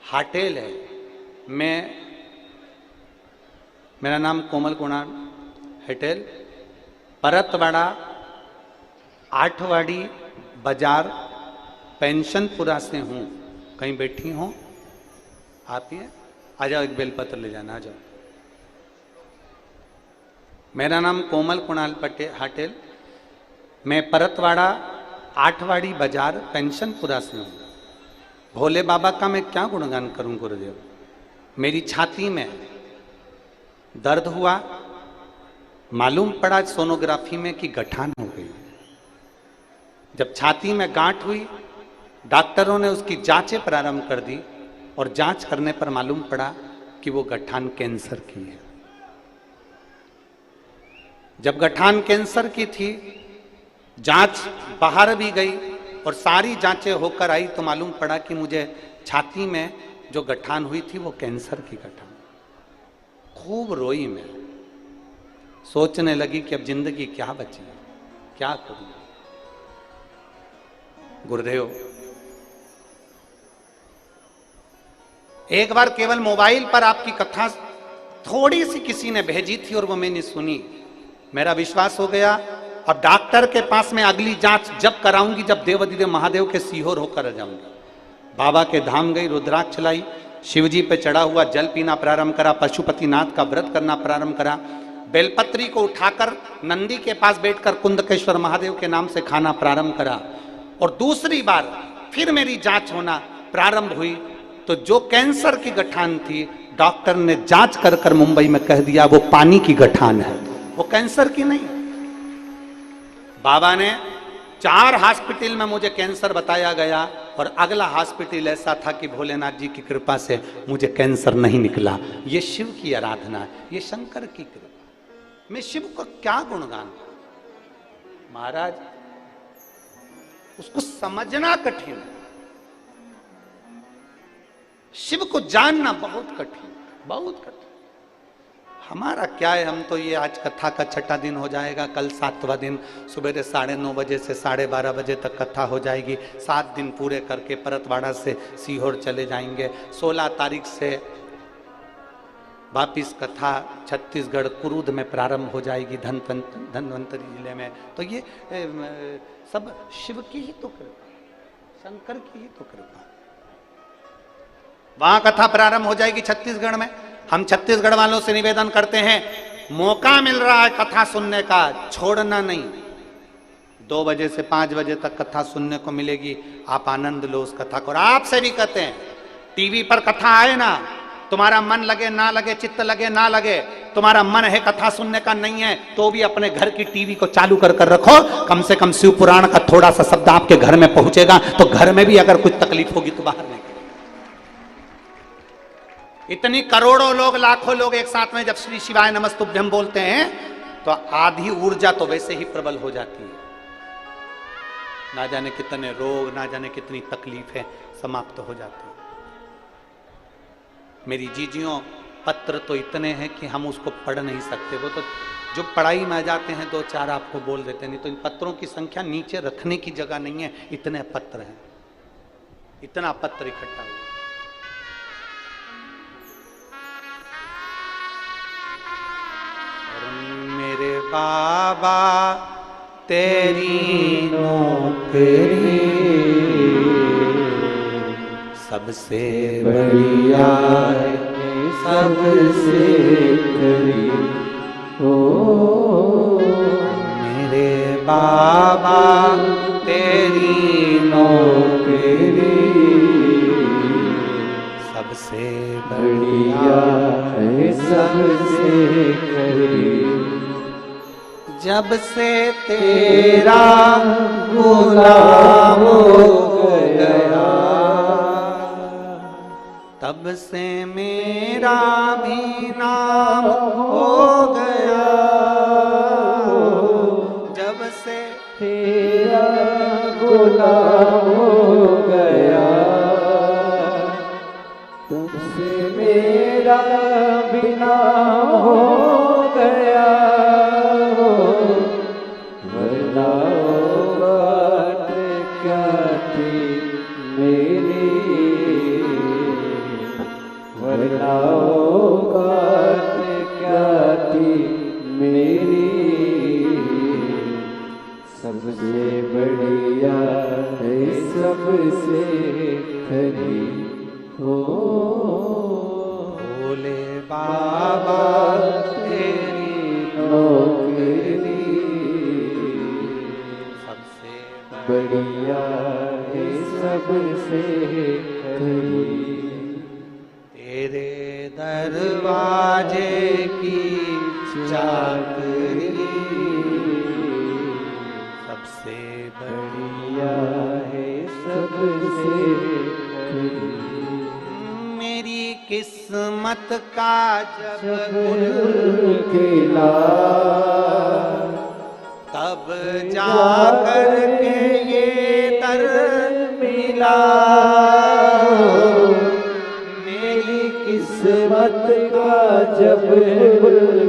हाटेल है। मेरा नाम कोमल कुणाल हटेल, परतवाड़ा आठवाड़ी बाजार पेंशनपुरा से हूँ। कहीं बैठी हो आप? ही आ जाओ, एक बेलपत्र ले जाना, आ जाओ। मेरा नाम कोमल कुणाल हाटेल, मैं परतवाड़ा आठवाड़ी बाजार पेंशनपुरा से हूँ। भोले बाबा का मैं क्या गुणगान करूं गुरुदेव। मेरी छाती में दर्द हुआ, मालूम पड़ा सोनोग्राफी में कि गठान हो गई। जब छाती में गांठ हुई, डॉक्टरों ने उसकी जांचें प्रारंभ कर दी और जांच करने पर मालूम पड़ा कि वो गठान कैंसर की है। जब गठान कैंसर की थी, जांच बाहर भी गई और सारी जांचें होकर आई तो मालूम पड़ा कि मुझे छाती में जो गठान हुई थी वो कैंसर की गठान। खूब रोई मैं, सोचने लगी कि अब जिंदगी क्या बची, क्या करूं। गुरुदेव, एक बार केवल मोबाइल पर आपकी कथा थोड़ी सी किसी ने भेजी थी और वो मैंने सुनी, मेरा विश्वास हो गया। अब डॉक्टर के पास में अगली जांच जब कराऊंगी जब देवाधिदेव महादेव के सीहोर होकर जाऊंगी। बाबा के धाम गई, रुद्राक्ष लाई, शिवजी पे चढ़ा हुआ जल पीना प्रारंभ करा, पशुपतिनाथ का व्रत करना प्रारंभ करा, बेलपत्री को उठाकर नंदी के पास बैठकर कुंदकेश्वर महादेव के नाम से खाना प्रारंभ करा। और दूसरी बार फिर मेरी जांच होना प्रारंभ हुई तो जो कैंसर की गठान थी, डॉक्टर ने जांच कर कर मुंबई में कह दिया वो पानी की गठान है, वो कैंसर की नहीं। बाबा ने 4 हॉस्पिटल में मुझे कैंसर बताया गया और अगला हॉस्पिटल ऐसा था कि भोलेनाथ जी की कृपा से मुझे कैंसर नहीं निकला। ये शिव की आराधना है, ये शंकर की कृपा। मैं शिव को क्या गुणगान महाराज, उसको समझना कठिन है, शिव को जानना बहुत कठिन, बहुत कठिन। हमारा क्या है, हम तो ये आज कथा का 6ठा दिन हो जाएगा, कल 7वां दिन, सुबह 9:30 बजे से 12:30 बजे तक कथा हो जाएगी। 7 दिन पूरे करके परतवाड़ा से सीहोर चले जाएंगे। 16 तारीख से वापिस कथा छत्तीसगढ़ कुरूद में प्रारंभ हो जाएगी, धन्वंतरी जिले में। तो ये सब शिव की ही तो कृपा, शंकर की ही तो कृपा। वहां कथा प्रारंभ हो जाएगी छत्तीसगढ़ में। हम छत्तीसगढ़ वालों से निवेदन करते हैं, मौका मिल रहा है कथा सुनने का, छोड़ना नहीं। 2 बजे से 5 बजे तक कथा सुनने को मिलेगी, आप आनंद लो उस कथा को। और आपसे भी कहते हैं, टीवी पर कथा आए ना, तुम्हारा मन लगे ना लगे, चित्त लगे ना लगे, तुम्हारा मन है कथा सुनने का नहीं है तो भी अपने घर की टीवी को चालू कर कर रखो। कम से कम शिव पुराण का थोड़ा सा शब्द आपके घर में पहुंचेगा तो घर में भी अगर कुछ तकलीफ होगी तो बाहर नहीं। इतनी करोड़ों लोग, लाखों लोग एक साथ में जब श्री शिवाय नमस्तुभ्यम बोलते हैं तो आधी ऊर्जा तो वैसे ही प्रबल हो जाती है। ना जाने कितने रोग, ना जाने कितनी तकलीफें समाप्त हो जाती हैं। मेरी जीजियों, पत्र तो इतने हैं कि हम उसको पढ़ नहीं सकते। वो तो जो पढ़ाई में आ जाते हैं 2-4 आपको बोल देते हैं, नहीं तो इन पत्रों की संख्या नीचे रखने की जगह नहीं है, इतने पत्र हैं, इतना पत्र इकट्ठा हुआ। मेरे बाबा तेरी नौकरी सबसे बढ़िया है, सबसे करीब हो। मेरे बाबा तेरी नौकरी सबसे बढ़िया है, सबसे करीब। जब से तेरा गुलाम हो गया तब से मेरा भी नाम हो गया। जब से तेरा गुलाम हो गया तब से मेरा भी नाम हो गया। सबसे बढ़िया है, सबसे खरी हो। भोले बाबा तेरी नौकरी सबसे बढ़िया है, सबसे खरी। तेरे दरवाजे की चाकरी सबसे बढ़िया है, सबसे खरी। मेरी किस्मत का जब गुल खिला जाकर के ये दर मिला, मेरी किस्मत का जब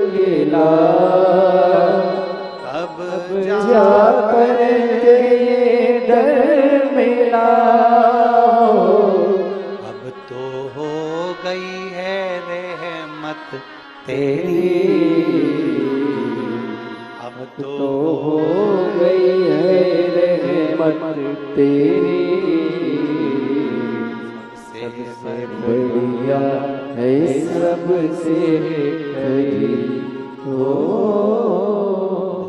खेला, अब जाकर के ये डर मिला। अब तो हो गई है रहमत तेरी, अब तो हो गई है रहमत तेरी, सबसे बढ़िया है सबसे खरी हो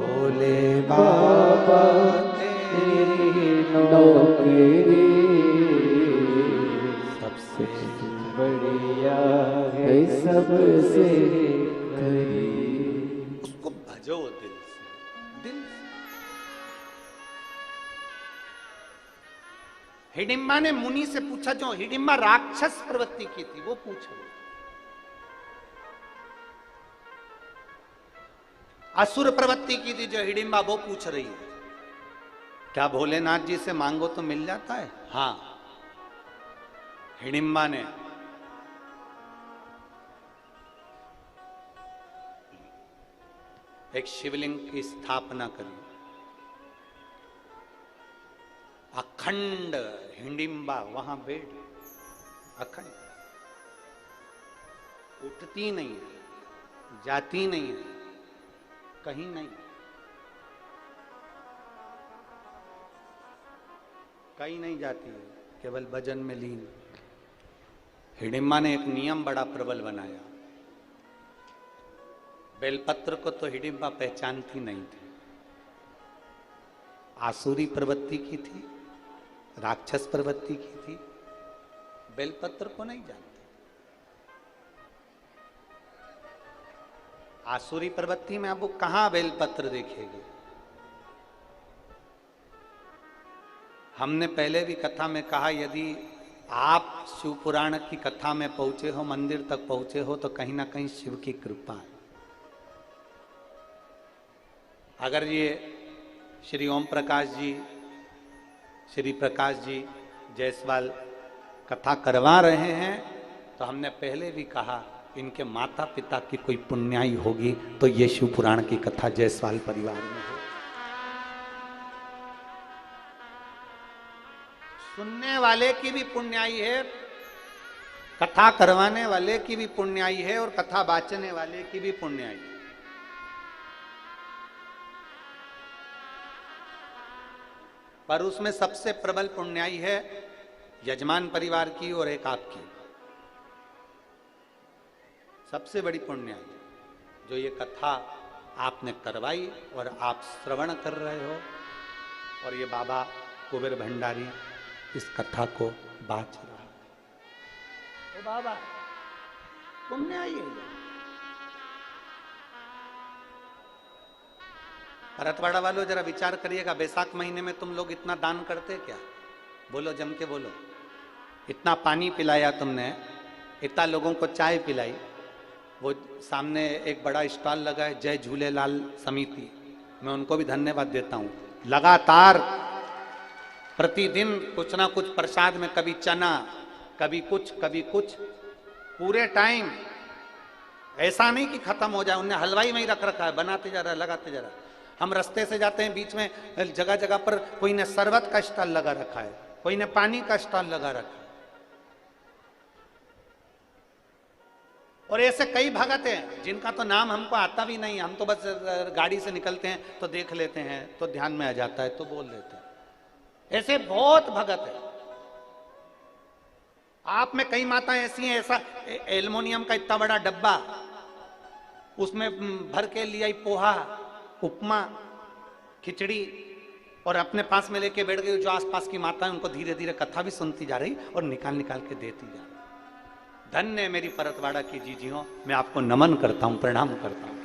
भोले बाबा तेरी नौकरी, सबसे बढ़िया है सबसे खरी। उसको भजो दिल से, दिल से। हिडिंबा ने मुनि से पूछा, जो हिडिंबा राक्षस प्रवृत्ति की थी वो पूछ रही, असुर प्रवृत्ति की थी जो हिडिंबा वो पूछ रही है, क्या भोलेनाथ जी से मांगो तो मिल जाता है? हाँ। हिडिंबा ने एक शिवलिंग की स्थापना करी, अखंड हिडिंबा वहां बैठ, अखंड, उठती नहीं है, जाती नहीं है, कहीं नहीं, कहीं नहीं जाती है, केवल भजन में लीन। हिडिंबा ने एक नियम बड़ा प्रबल बनाया, बेलपत्र को तो हिडिंबा पहचानती नहीं थी, आसुरी प्रवृत्ति की थी, राक्षस प्रवृत्ति की थी, बेलपत्र को नहीं जानती। आसुरी प्रवृत्ति में अब वो कहां बेलपत्र देखेगी। हमने पहले भी कथा में कहा, यदि आप शिव पुराण की कथा में पहुंचे हो, मंदिर तक पहुंचे हो, तो कहीं ना कहीं शिव की कृपा है। अगर ये श्री ओम प्रकाश जी, श्री प्रकाश जी जायसवाल कथा करवा रहे हैं, तो हमने पहले भी कहा इनके माता पिता की कोई पुण्याई होगी तो ये शिव पुराण की कथा जायसवाल परिवार में है। सुनने वाले की भी पुण्याई है, कथा करवाने वाले की भी पुण्याई है, और कथा बाचने वाले की भी पुण्याई है। पर उसमें सबसे प्रबल पुण्याई है यजमान परिवार की और एक आपकी, सबसे बड़ी पुण्याई जो ये कथा आपने करवाई और आप श्रवण कर रहे हो, और ये बाबा कुबेर भंडारी इस कथा को बाच रहा है। ओ बाबा पुण्याई है। भरतवाड़ा वालों जरा विचार करिएगा, बैसाख महीने में तुम लोग इतना दान करते क्या? बोलो, जम के बोलो। इतना पानी पिलाया तुमने, इतना लोगों को चाय पिलाई, वो सामने एक बड़ा स्टॉल लगा है जय झूलेलाल समिति, मैं उनको भी धन्यवाद देता हूँ। लगातार प्रतिदिन कुछ ना कुछ प्रसाद में, कभी चना, कभी कुछ, पूरे टाइम, ऐसा नहीं कि खत्म हो जाए, उन्हें हलवाई में ही रख रखा है, बनाते जा रहा है, लगाते जा रहा है। हम रास्ते से जाते हैं, बीच में जगह जगह पर कोई ने शरबत का स्टॉल लगा रखा है, कोई ने पानी का स्टॉल लगा रखा है। और ऐसे कई भगत हैं जिनका तो नाम हमको आता भी नहीं, हम तो बस गाड़ी से निकलते हैं तो देख लेते हैं, तो ध्यान में आ जाता है तो बोल देते हैं। ऐसे बहुत भगत है। आप में कई माताएं ऐसी हैं, ऐसा एल्युमिनियम का इतना बड़ा डब्बा, उसमें भर के लिया पोहा, उपमा, खिचड़ी, और अपने पास में लेके बैठ गई। जो आसपास की माता है उनको धीरे धीरे कथा भी सुनती जा रही और निकाल निकाल के देती जा रही। धन्य मेरी परतवाड़ा की जीजियों, मैं आपको नमन करता हूं, प्रणाम करता हूं।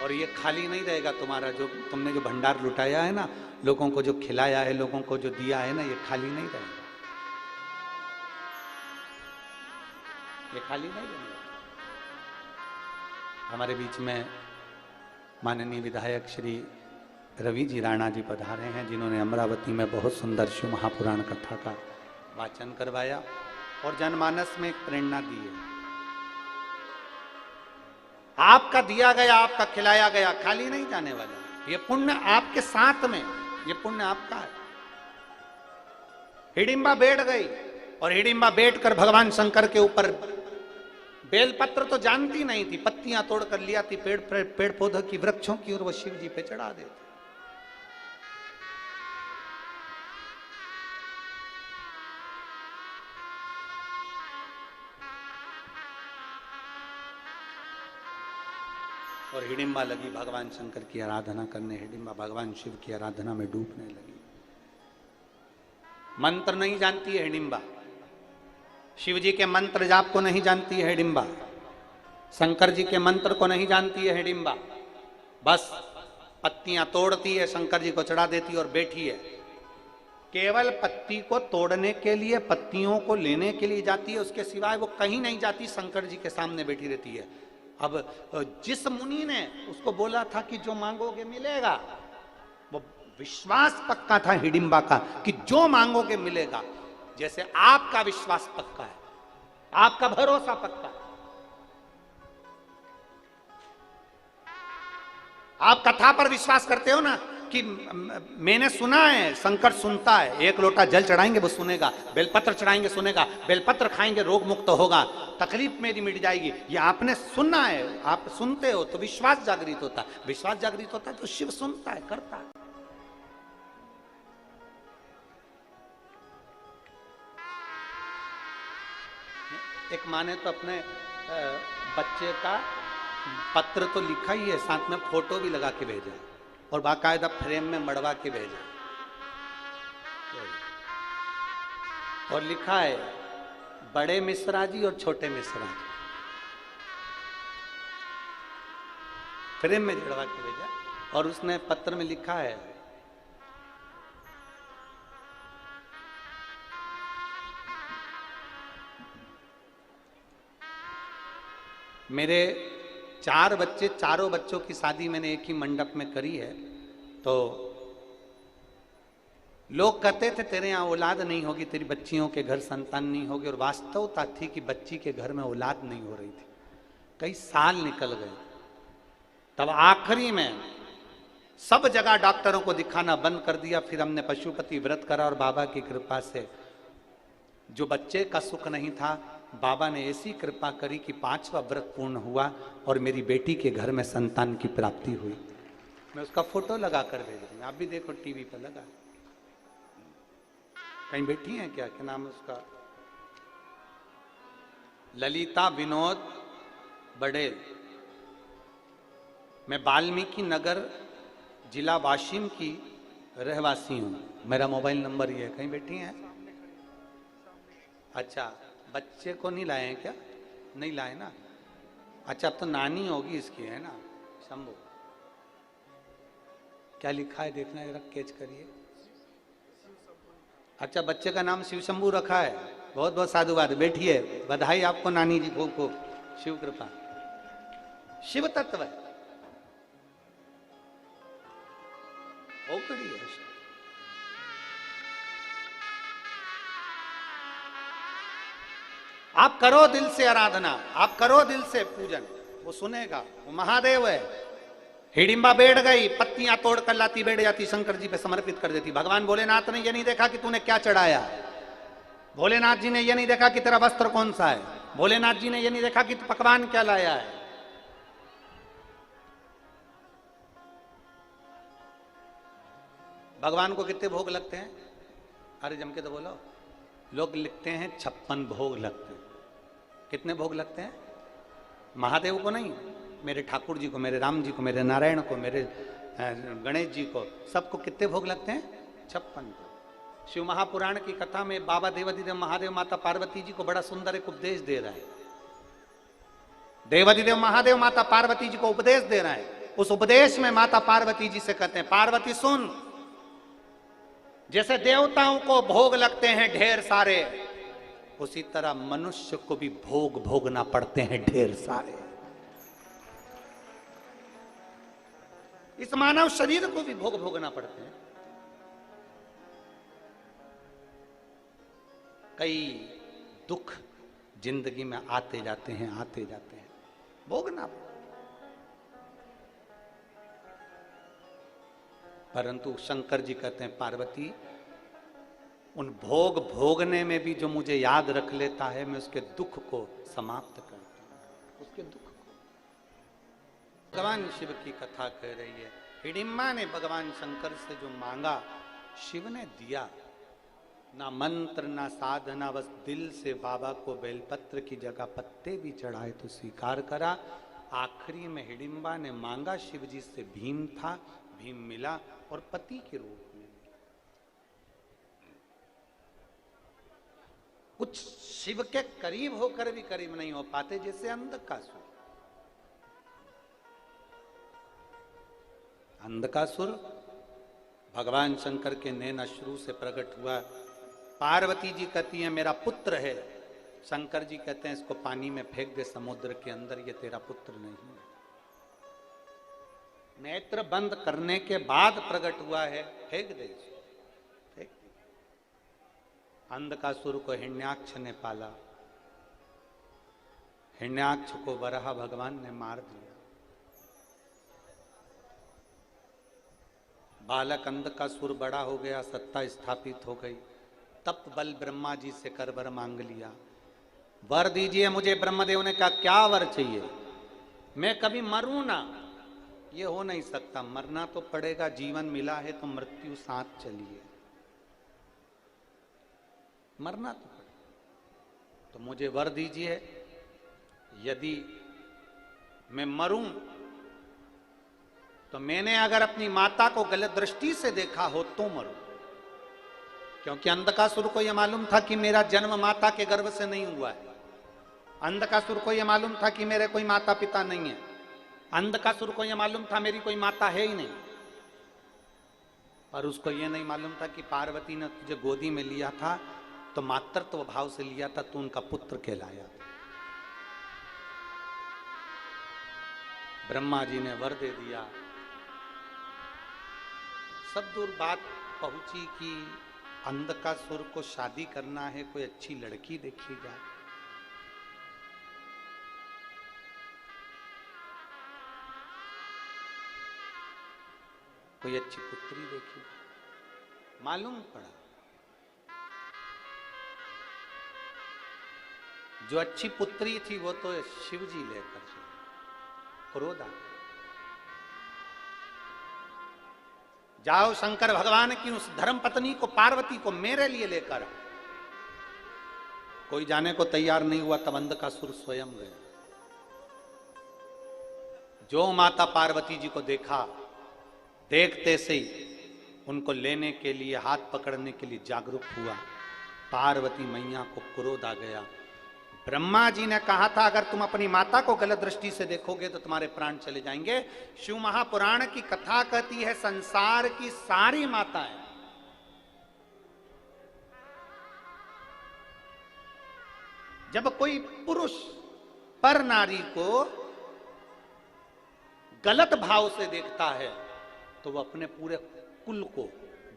और ये खाली नहीं रहेगा तुम्हारा, जो तुमने जो भंडार लुटाया है ना, लोगों को जो खिलाया है, लोगों को जो दिया है ना, ये खाली नहीं रहेगा, ये खाली नहीं रहेगा। हमारे बीच में माननीय विधायक श्री रवि जी राणा जी पधारे हैं, जिन्होंने अमरावती में बहुत सुंदर शिव महापुराण कथा का वाचन करवाया और जनमानस में एक प्रेरणा दी है। आपका दिया गया, आपका खिलाया गया खाली नहीं जाने वाला। ये पुण्य आपके साथ में, ये पुण्य आपका है। हिडिंबा बैठ गई और हिडिंबा बैठकर भगवान शंकर के ऊपर बेलपत्र तो जानती नहीं थी, पत्तियां तोड़कर लिया थी पेड़ पौधों की, वृक्षों की, और वो शिव जी पे चढ़ा देती। और हिडिंबा लगी भगवान शंकर की आराधना करने, हिडिंबा भगवान शिव की आराधना में डूबने लगी। मंत्र नहीं जानती है हिडिंबा, शिव जी के मंत्र जाप को नहीं जानती है हिडिंबा, शंकर जी के मंत्र को नहीं जानती है हिडिंबा। बस पत्तियां तोड़ती है, शंकर जी को चढ़ा देती है और बैठी है। केवल पत्ती को तोड़ने के लिए, पत्तियों को लेने के लिए जाती है, उसके सिवाय वो कहीं नहीं जाती, शंकर जी के सामने बैठी रहती है। अब जिस मुनि ने उसको बोला था कि जो मांगोगे मिलेगा, वो विश्वास पक्का था हिडिंबा का कि जो मांगोगे मिलेगा। जैसे आपका विश्वास पक्का है, आपका भरोसा पक्का है। आप कथा पर विश्वास करते हो ना कि मैंने सुना है, शंकर सुनता है, एक लोटा जल चढ़ाएंगे वो सुनेगा, बेलपत्र चढ़ाएंगे सुनेगा, बेलपत्र खाएंगे रोग मुक्त होगा, तकलीफ मेरी मिट जाएगी। ये आपने सुना है, आप सुनते हो तो विश्वास जागृत होता है, विश्वास जागृत होता है तो शिव सुनता है, करता है। एक माँ ने तो अपने बच्चे का पत्र तो लिखा ही है, साथ में फोटो भी लगा के भेजा और बाकायदा फ्रेम में मड़वा के भेजा और लिखा है बड़े मिश्रा जी और छोटे मिश्रा जी, फ्रेम में जड़वा के भेजा। और उसने पत्र में लिखा है, मेरे 4 बच्चे, चारों बच्चों की शादी मैंने एक ही मंडप में करी है, तो लोग कहते थे तेरे यहाँ औलाद नहीं होगी, तेरी बच्चियों के घर संतान नहीं होगी, और वास्तवता थी कि बच्ची के घर में औलाद नहीं हो रही थी। कई साल निकल गए, तब आखिरी में सब जगह डॉक्टरों को दिखाना बंद कर दिया। फिर हमने पशुपति व्रत करा और बाबा की कृपा से जो बच्चे का सुख नहीं था, बाबा ने ऐसी कृपा करी कि 5वां व्रत पूर्ण हुआ और मेरी बेटी के घर में संतान की प्राप्ति हुई। मैं उसका फोटो लगा कर भेज रही हूँ, आप भी देखो टीवी पर लगा। कहीं बैठी हैं क्या नाम है उसका? ललिता विनोद बड़ेल। मैं वाल्मीकि नगर जिला वाशिम की रहवासी हूँ, मेरा मोबाइल नंबर ये है। कहीं बैठी हैं? अच्छा, बच्चे को नहीं लाए हैं क्या? नहीं लाए ना। अच्छा, अब तो नानी होगी इसकी, है ना? शंभू, क्या लिखा है देखना जरा, कैच करिए। अच्छा, बच्चे का नाम शिव शंभू रखा है, बहुत बहुत साधुवाद। बैठिए, बधाई आपको नानी जी को, शिव कृपा। शिव तत्व है, ओकड़ी है। आप करो दिल से आराधना, आप करो दिल से पूजन, वो सुनेगा, वो महादेव है। हिडिंबा बैठ गई, पत्तियां तोड़कर लाती, बैठ जाती, शंकर जी पे समर्पित कर देती। भगवान भोलेनाथ ने ये नहीं देखा कि तूने क्या चढ़ाया, भोलेनाथ जी ने ये नहीं देखा कि तेरा वस्त्र कौन सा है, भोलेनाथ जी ने ये नहीं देखा कि तू पकवान क्या लाया है। भगवान को कितने भोग लगते हैं? अरे जम के तो बोलो। लोग लिखते हैं 56 भोग लगते हैं। कितने भोग लगते हैं? महादेव को नहीं, मेरे ठाकुर जी को, मेरे राम जी को, मेरे नारायण को, मेरे गणेश जी को, सबको कितने भोग लगते हैं? 56। शिव महापुराण की कथा में बाबा देवाधिदेव महादेव माता पार्वती जी को बड़ा सुंदर एक उपदेश दे रहा है। देवाधिदेव महादेव माता पार्वती जी को उपदेश दे रहा है। उस उपदेश में माता पार्वती जी से कहते हैं, पार्वती सुन, जैसे देवताओं को भोग लगते हैं ढेर सारे, उसी तरह मनुष्य को भी भोग भोगना पड़ते हैं ढेर सारे। इस मानव शरीर को भी भोग भोगना पड़ते हैं। कई दुख जिंदगी में आते जाते हैं, भोगना पड़ता। परंतु शंकर जी कहते हैं, पार्वती, उन भोग भोगने में भी जो मुझे याद रख लेता है, मैं उसके दुख को समाप्त करता हूं, उसके दुख को। भगवान शिव की कथा कह रही है, हिडिंबा ने भगवान शंकर से जो मांगा, शिव ने दिया। ना मंत्र ना साधना, बस दिल से बाबा को बेलपत्र की जगह पत्ते भी चढ़ाए तो स्वीकार करा। आखिरी में हिडिंबा ने मांगा शिव जी से, भीम था, भीम मिला और पति के रूप में। कुछ शिव के करीब होकर भी करीब नहीं हो पाते, जैसे अंधकासुर। अंधकासुर भगवान शंकर के नैन अश्रु से प्रकट हुआ। पार्वती जी कहती है मेरा पुत्र है, शंकर जी कहते हैं इसको पानी में फेंक दे समुद्र के अंदर, ये तेरा पुत्र नहीं है। नेत्र बंद करने के बाद प्रकट हुआ है, फेंक दे, फेंक दे। अंधकासुर को हिरण्याक्ष ने पाला, हिरण्याक्ष को वराह भगवान ने मार दिया। बालक अंधकासुर बड़ा हो गया, सत्ता स्थापित हो गई। तप बल ब्रह्मा जी से कर वर मांग लिया, वर दीजिए मुझे। ब्रह्मदेव ने कहा क्या वर चाहिए, मैं कभी मरूं ना। ये हो नहीं सकता, मरना तो पड़ेगा, जीवन मिला है तो मृत्यु साथ चलिए, मरना तो पड़ेगा। तो मुझे वर दीजिए, यदि मैं मरूं तो मैंने अगर अपनी माता को गलत दृष्टि से देखा हो तो मरूं, क्योंकि अंधकासुर को यह मालूम था कि मेरा जन्म माता के गर्भ से नहीं हुआ है। अंधकासुर को यह मालूम था कि मेरे कोई माता पिता नहीं है। अंधकासुर को यह मालूम था मेरी कोई माता है ही नहीं। पर उसको यह नहीं मालूम था कि पार्वती ने तुझे गोदी में लिया था तो मातृत्व भाव से लिया था, तो उनका पुत्र कहलाया था। ब्रह्मा जी ने वर दे दिया। सब दूर बात पहुंची कि अंधकासुर को शादी करना है, कोई अच्छी लड़की देखी जाए। कोई अच्छी पुत्री देखी, मालूम पड़ा जो अच्छी पुत्री थी वो तो शिव जी लेकर चले। क्रोध आ गया। जाओ शंकर भगवान की उस धर्म पत्नी को, पार्वती को मेरे लिए लेकर। कोई जाने को तैयार नहीं हुआ, तब अंधकासुर स्वयं गया। जो माता पार्वती जी को देखा, देखते से ही उनको लेने के लिए, हाथ पकड़ने के लिए जागरूक हुआ। पार्वती मैया को क्रोध आ गया। ब्रह्मा जी ने कहा था अगर तुम अपनी माता को गलत दृष्टि से देखोगे तो तुम्हारे प्राण चले जाएंगे। शिव महापुराण की कथा कहती है संसार की सारी माताएं जब कोई पुरुष पर नारी को गलत भाव से देखता है तो वो अपने पूरे कुल को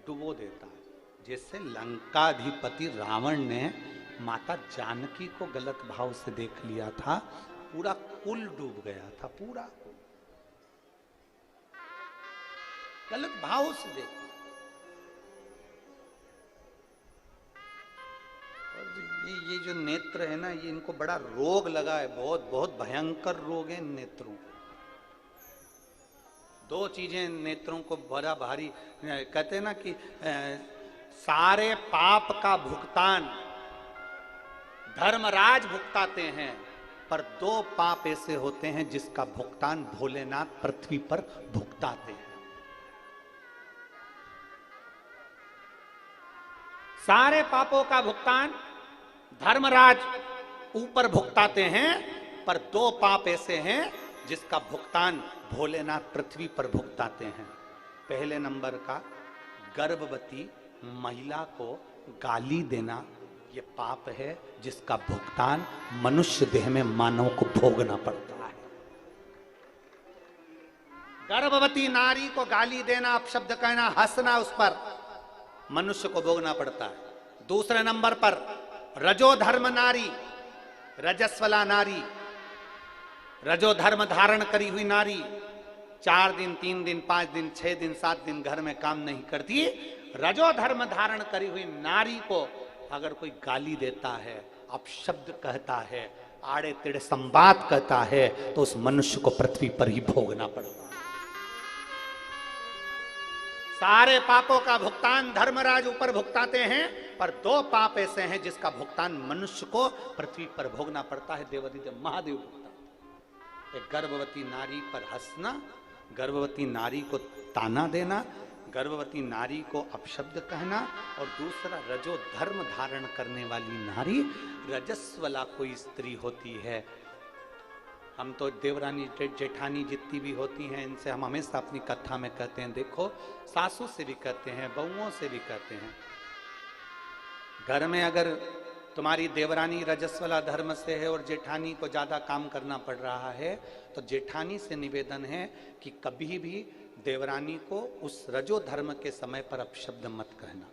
डुबो देता है। जैसे लंकाधिपति रावण ने माता जानकी को गलत भाव से देख लिया था, पूरा कुल डूब गया था, पूरा गलत भाव से देख। और ये जो नेत्र है ना, ये इनको बड़ा रोग लगा है, बहुत बहुत भयंकर रोग है नेत्रों। दो चीजें नेत्रों को बड़ा भारी, कहते हैं ना कि सारे पाप का भुगतान धर्मराज भुगताते हैं, पर दो पाप ऐसे होते हैं जिसका भुगतान भोलेनाथ पृथ्वी पर भुगताते हैं। सारे पापों का भुगतान धर्मराज ऊपर भुगताते हैं, पर दो पाप ऐसे हैं जिसका भुगतान भोलेनाथ पृथ्वी पर भुगताते हैं। पहले नंबर का, गर्भवती महिला को गाली देना, ये पाप है जिसका भुगतान मनुष्य देह में मानव को भोगना पड़ता है। गर्भवती नारी को गाली देना, अपशब्द कहना, हंसना, उस पर मनुष्य को भोगना पड़ता है। दूसरे नंबर पर रजोधर्म नारी, रजस्वला नारी, रजोधर्म धारण करी हुई नारी 4 दिन, 3 दिन, 5 दिन, 6 दिन, 7 दिन घर में काम नहीं करती। रजोधर्म धारण करी हुई नारी को अगर कोई गाली देता है, अपशब्द कहता है, आड़े तिड़े संवाद कहता है, तो उस मनुष्य को पृथ्वी पर ही भोगना पड़ता है। सारे पापों का भुगतान धर्मराज ऊपर भुगताते हैं, पर 2 पाप ऐसे हैं जिसका भुगतान मनुष्य को पृथ्वी पर भोगना पड़ता है। देवादिदेव महादेव भुगतान। एक गर्भवती नारी पर हंसना, गर्भवती नारी को ताना देना, गर्भवती नारी को अपशब्द कहना, और दूसरा रजो धर्म धारण करने वाली नारी, रजस्वला कोई स्त्री होती है। हम तो देवरानी जेठानी जितनी भी होती हैं, इनसे हम हमेशा अपनी कथा में कहते हैं, देखो सासू से भी कहते हैं, बहुओं से भी कहते हैं, घर में अगर तुम्हारी देवरानी रजस्वला धर्म से है और जेठानी को ज्यादा काम करना पड़ रहा है, तो जेठानी से निवेदन है कि कभी भी देवरानी को उस रजो धर्म के समय पर अपशब्द मत कहना।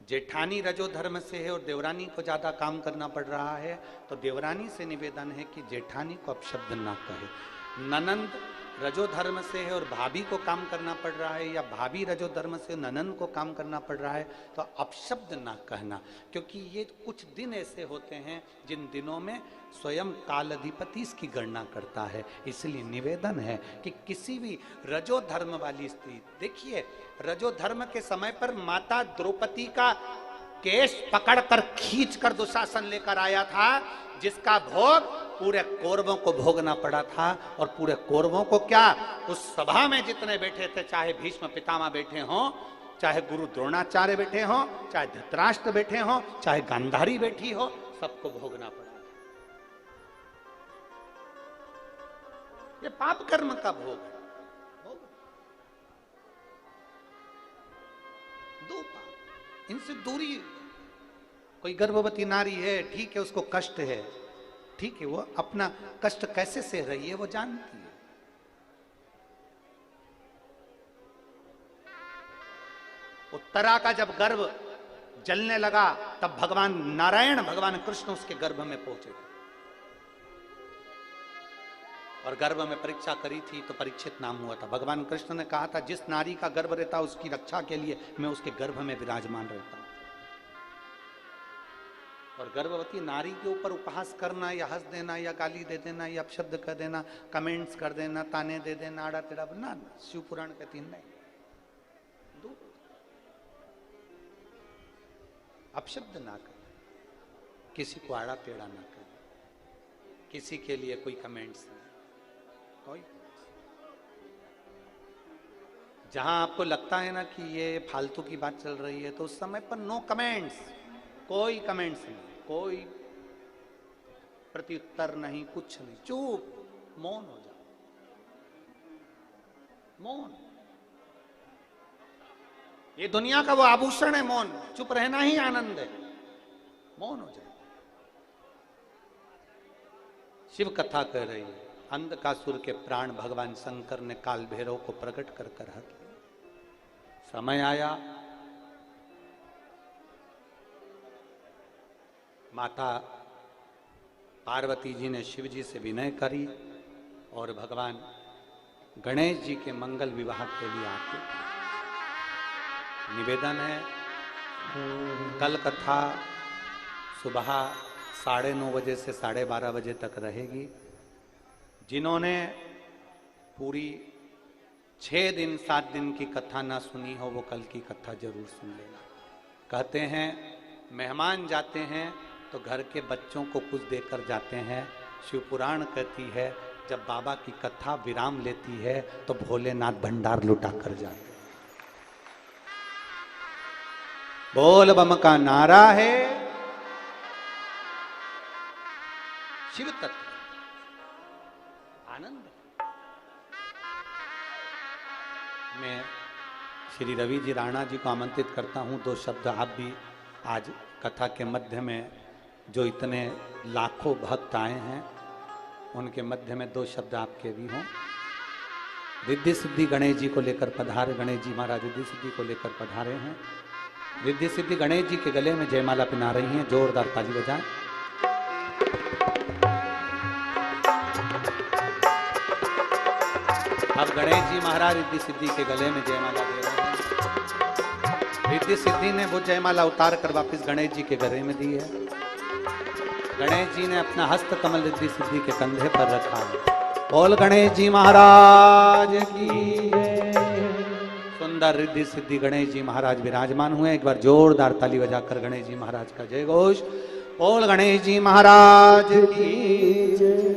जेठानी रजो धर्म से है और देवरानी को ज्यादा काम करना पड़ रहा है, तो देवरानी से निवेदन है कि जेठानी को अपशब्द ना कहे। ननंद रजो धर्म से है और भाभी को काम करना पड़ रहा है, या भाभी रजो धर्म से ननंद को काम करना पड़ रहा है, तो अपशब्द ना कहना। क्योंकि ये कुछ दिन ऐसे होते हैं जिन दिनों में स्वयं कालाधिपति इसकी गणना करता है। इसलिए निवेदन है कि किसी भी रजो धर्म वाली स्त्री, देखिए रजो धर्म के समय पर माता द्रौपदी का केश पकड़कर खींचकर दुशासन लेकर आया था, जिसका भोग पूरे कौरवों को भोगना पड़ा था। और पूरे कौरवों को क्या, उस सभा में जितने बैठे थे, चाहे भीष्म पितामह बैठे हों, चाहे गुरु द्रोणाचार्य बैठे हों, चाहे धृतराष्ट्र बैठे हों, चाहे गांधारी बैठी हो, सबको भोगना पड़ा। ये पाप कर्म का भोग है। 2 पाप, इनसे दूरी। कोई गर्भवती नारी है, ठीक है, उसको कष्ट है, ठीक है, वो अपना कष्ट कैसे सह रही है वो जानती है। उत्तरा का जब गर्भ जलने लगा, तब भगवान नारायण, भगवान कृष्ण उसके गर्भ में पहुंचे और गर्भ में परीक्षा करी थी, तो परीक्षित नाम हुआ था। भगवान कृष्ण ने कहा था, जिस नारी का गर्भ रहता उसकी रक्षा के लिए मैं उसके गर्भ में विराजमान रहता हूं। और गर्भवती नारी के ऊपर उपहास करना, या हंस देना, या गाली दे देना, या अपशब्द कर देना, कमेंट्स कर देना, ताने दे देना, आड़ा टेढ़ा बनना, शिव पुराण कहती नहीं। अपशब्द ना करें, किसी को आड़ा टेढ़ा ना करें, किसी के लिए कोई कमेंट्स नहीं, कोई। जहां आपको लगता है ना कि ये फालतू की बात चल रही है, तो उस समय पर नो कमेंट्स, कोई कमेंट्स नहीं, कोई प्रत्युत्तर नहीं, कुछ नहीं, चुप, मौन हो जाओ, मौन। ये दुनिया का वो आभूषण है मौन, चुप रहना ही आनंद है, मौन हो जाए। शिव कथा कह रही है, अंधकासुर के प्राण भगवान शंकर ने काल भैरव को प्रकट कर कर हर लिया। समय आया, माता पार्वती जी ने शिव जी से विनय करी और भगवान गणेश जी के मंगल विवाह के लिए आते। निवेदन है, कल कथा सुबह 9:30 बजे से 12:30 बजे तक रहेगी। जिन्होंने पूरी 6 दिन 7 दिन की कथा ना सुनी हो, वो कल की कथा जरूर सुन लेना। कहते हैं मेहमान जाते हैं तो घर के बच्चों को कुछ देकर जाते हैं। शिव पुराण कहती है, जब बाबा की कथा विराम लेती है तो भोलेनाथ भंडार लुटा कर जाते हैं। बोल बम का नारा है, शिव तत्व आनंद। मैं श्री रवि जी राणा जी को आमंत्रित करता हूं, 2 शब्द आप भी आज कथा के मध्य में, जो इतने लाखों भक्त आए हैं उनके मध्य में 2 शब्द आपके भी हों। रिद्धि सिद्धि गणेश जी को लेकर पधारे, गणेश जी महाराज रिद्धि सिद्धि को लेकर पधारे हैं। रिद्धि सिद्धि गणेश जी के गले में जयमाला पहना रही हैं, जोरदार ताली बजाएं। अब गणेश जी महाराज रिद्धि सिद्धि के गले में जयमाला दे रहे हैं। रिद्धि सिद्धि ने वो जयमाला उतार कर वापिस गणेश जी के गले में दी है। गणेश जी ने अपना हस्त कमल रिद्धि सिद्धि के कंधे पर रखा है। बोल गणेश जी महाराज की सुंदर रिद्धि सिद्धि गणेश जी महाराज विराजमान हुए। एक बार जोरदार ताली बजाकर गणेश जी महाराज का जय घोष। बोल गणेश जी महाराज की जय।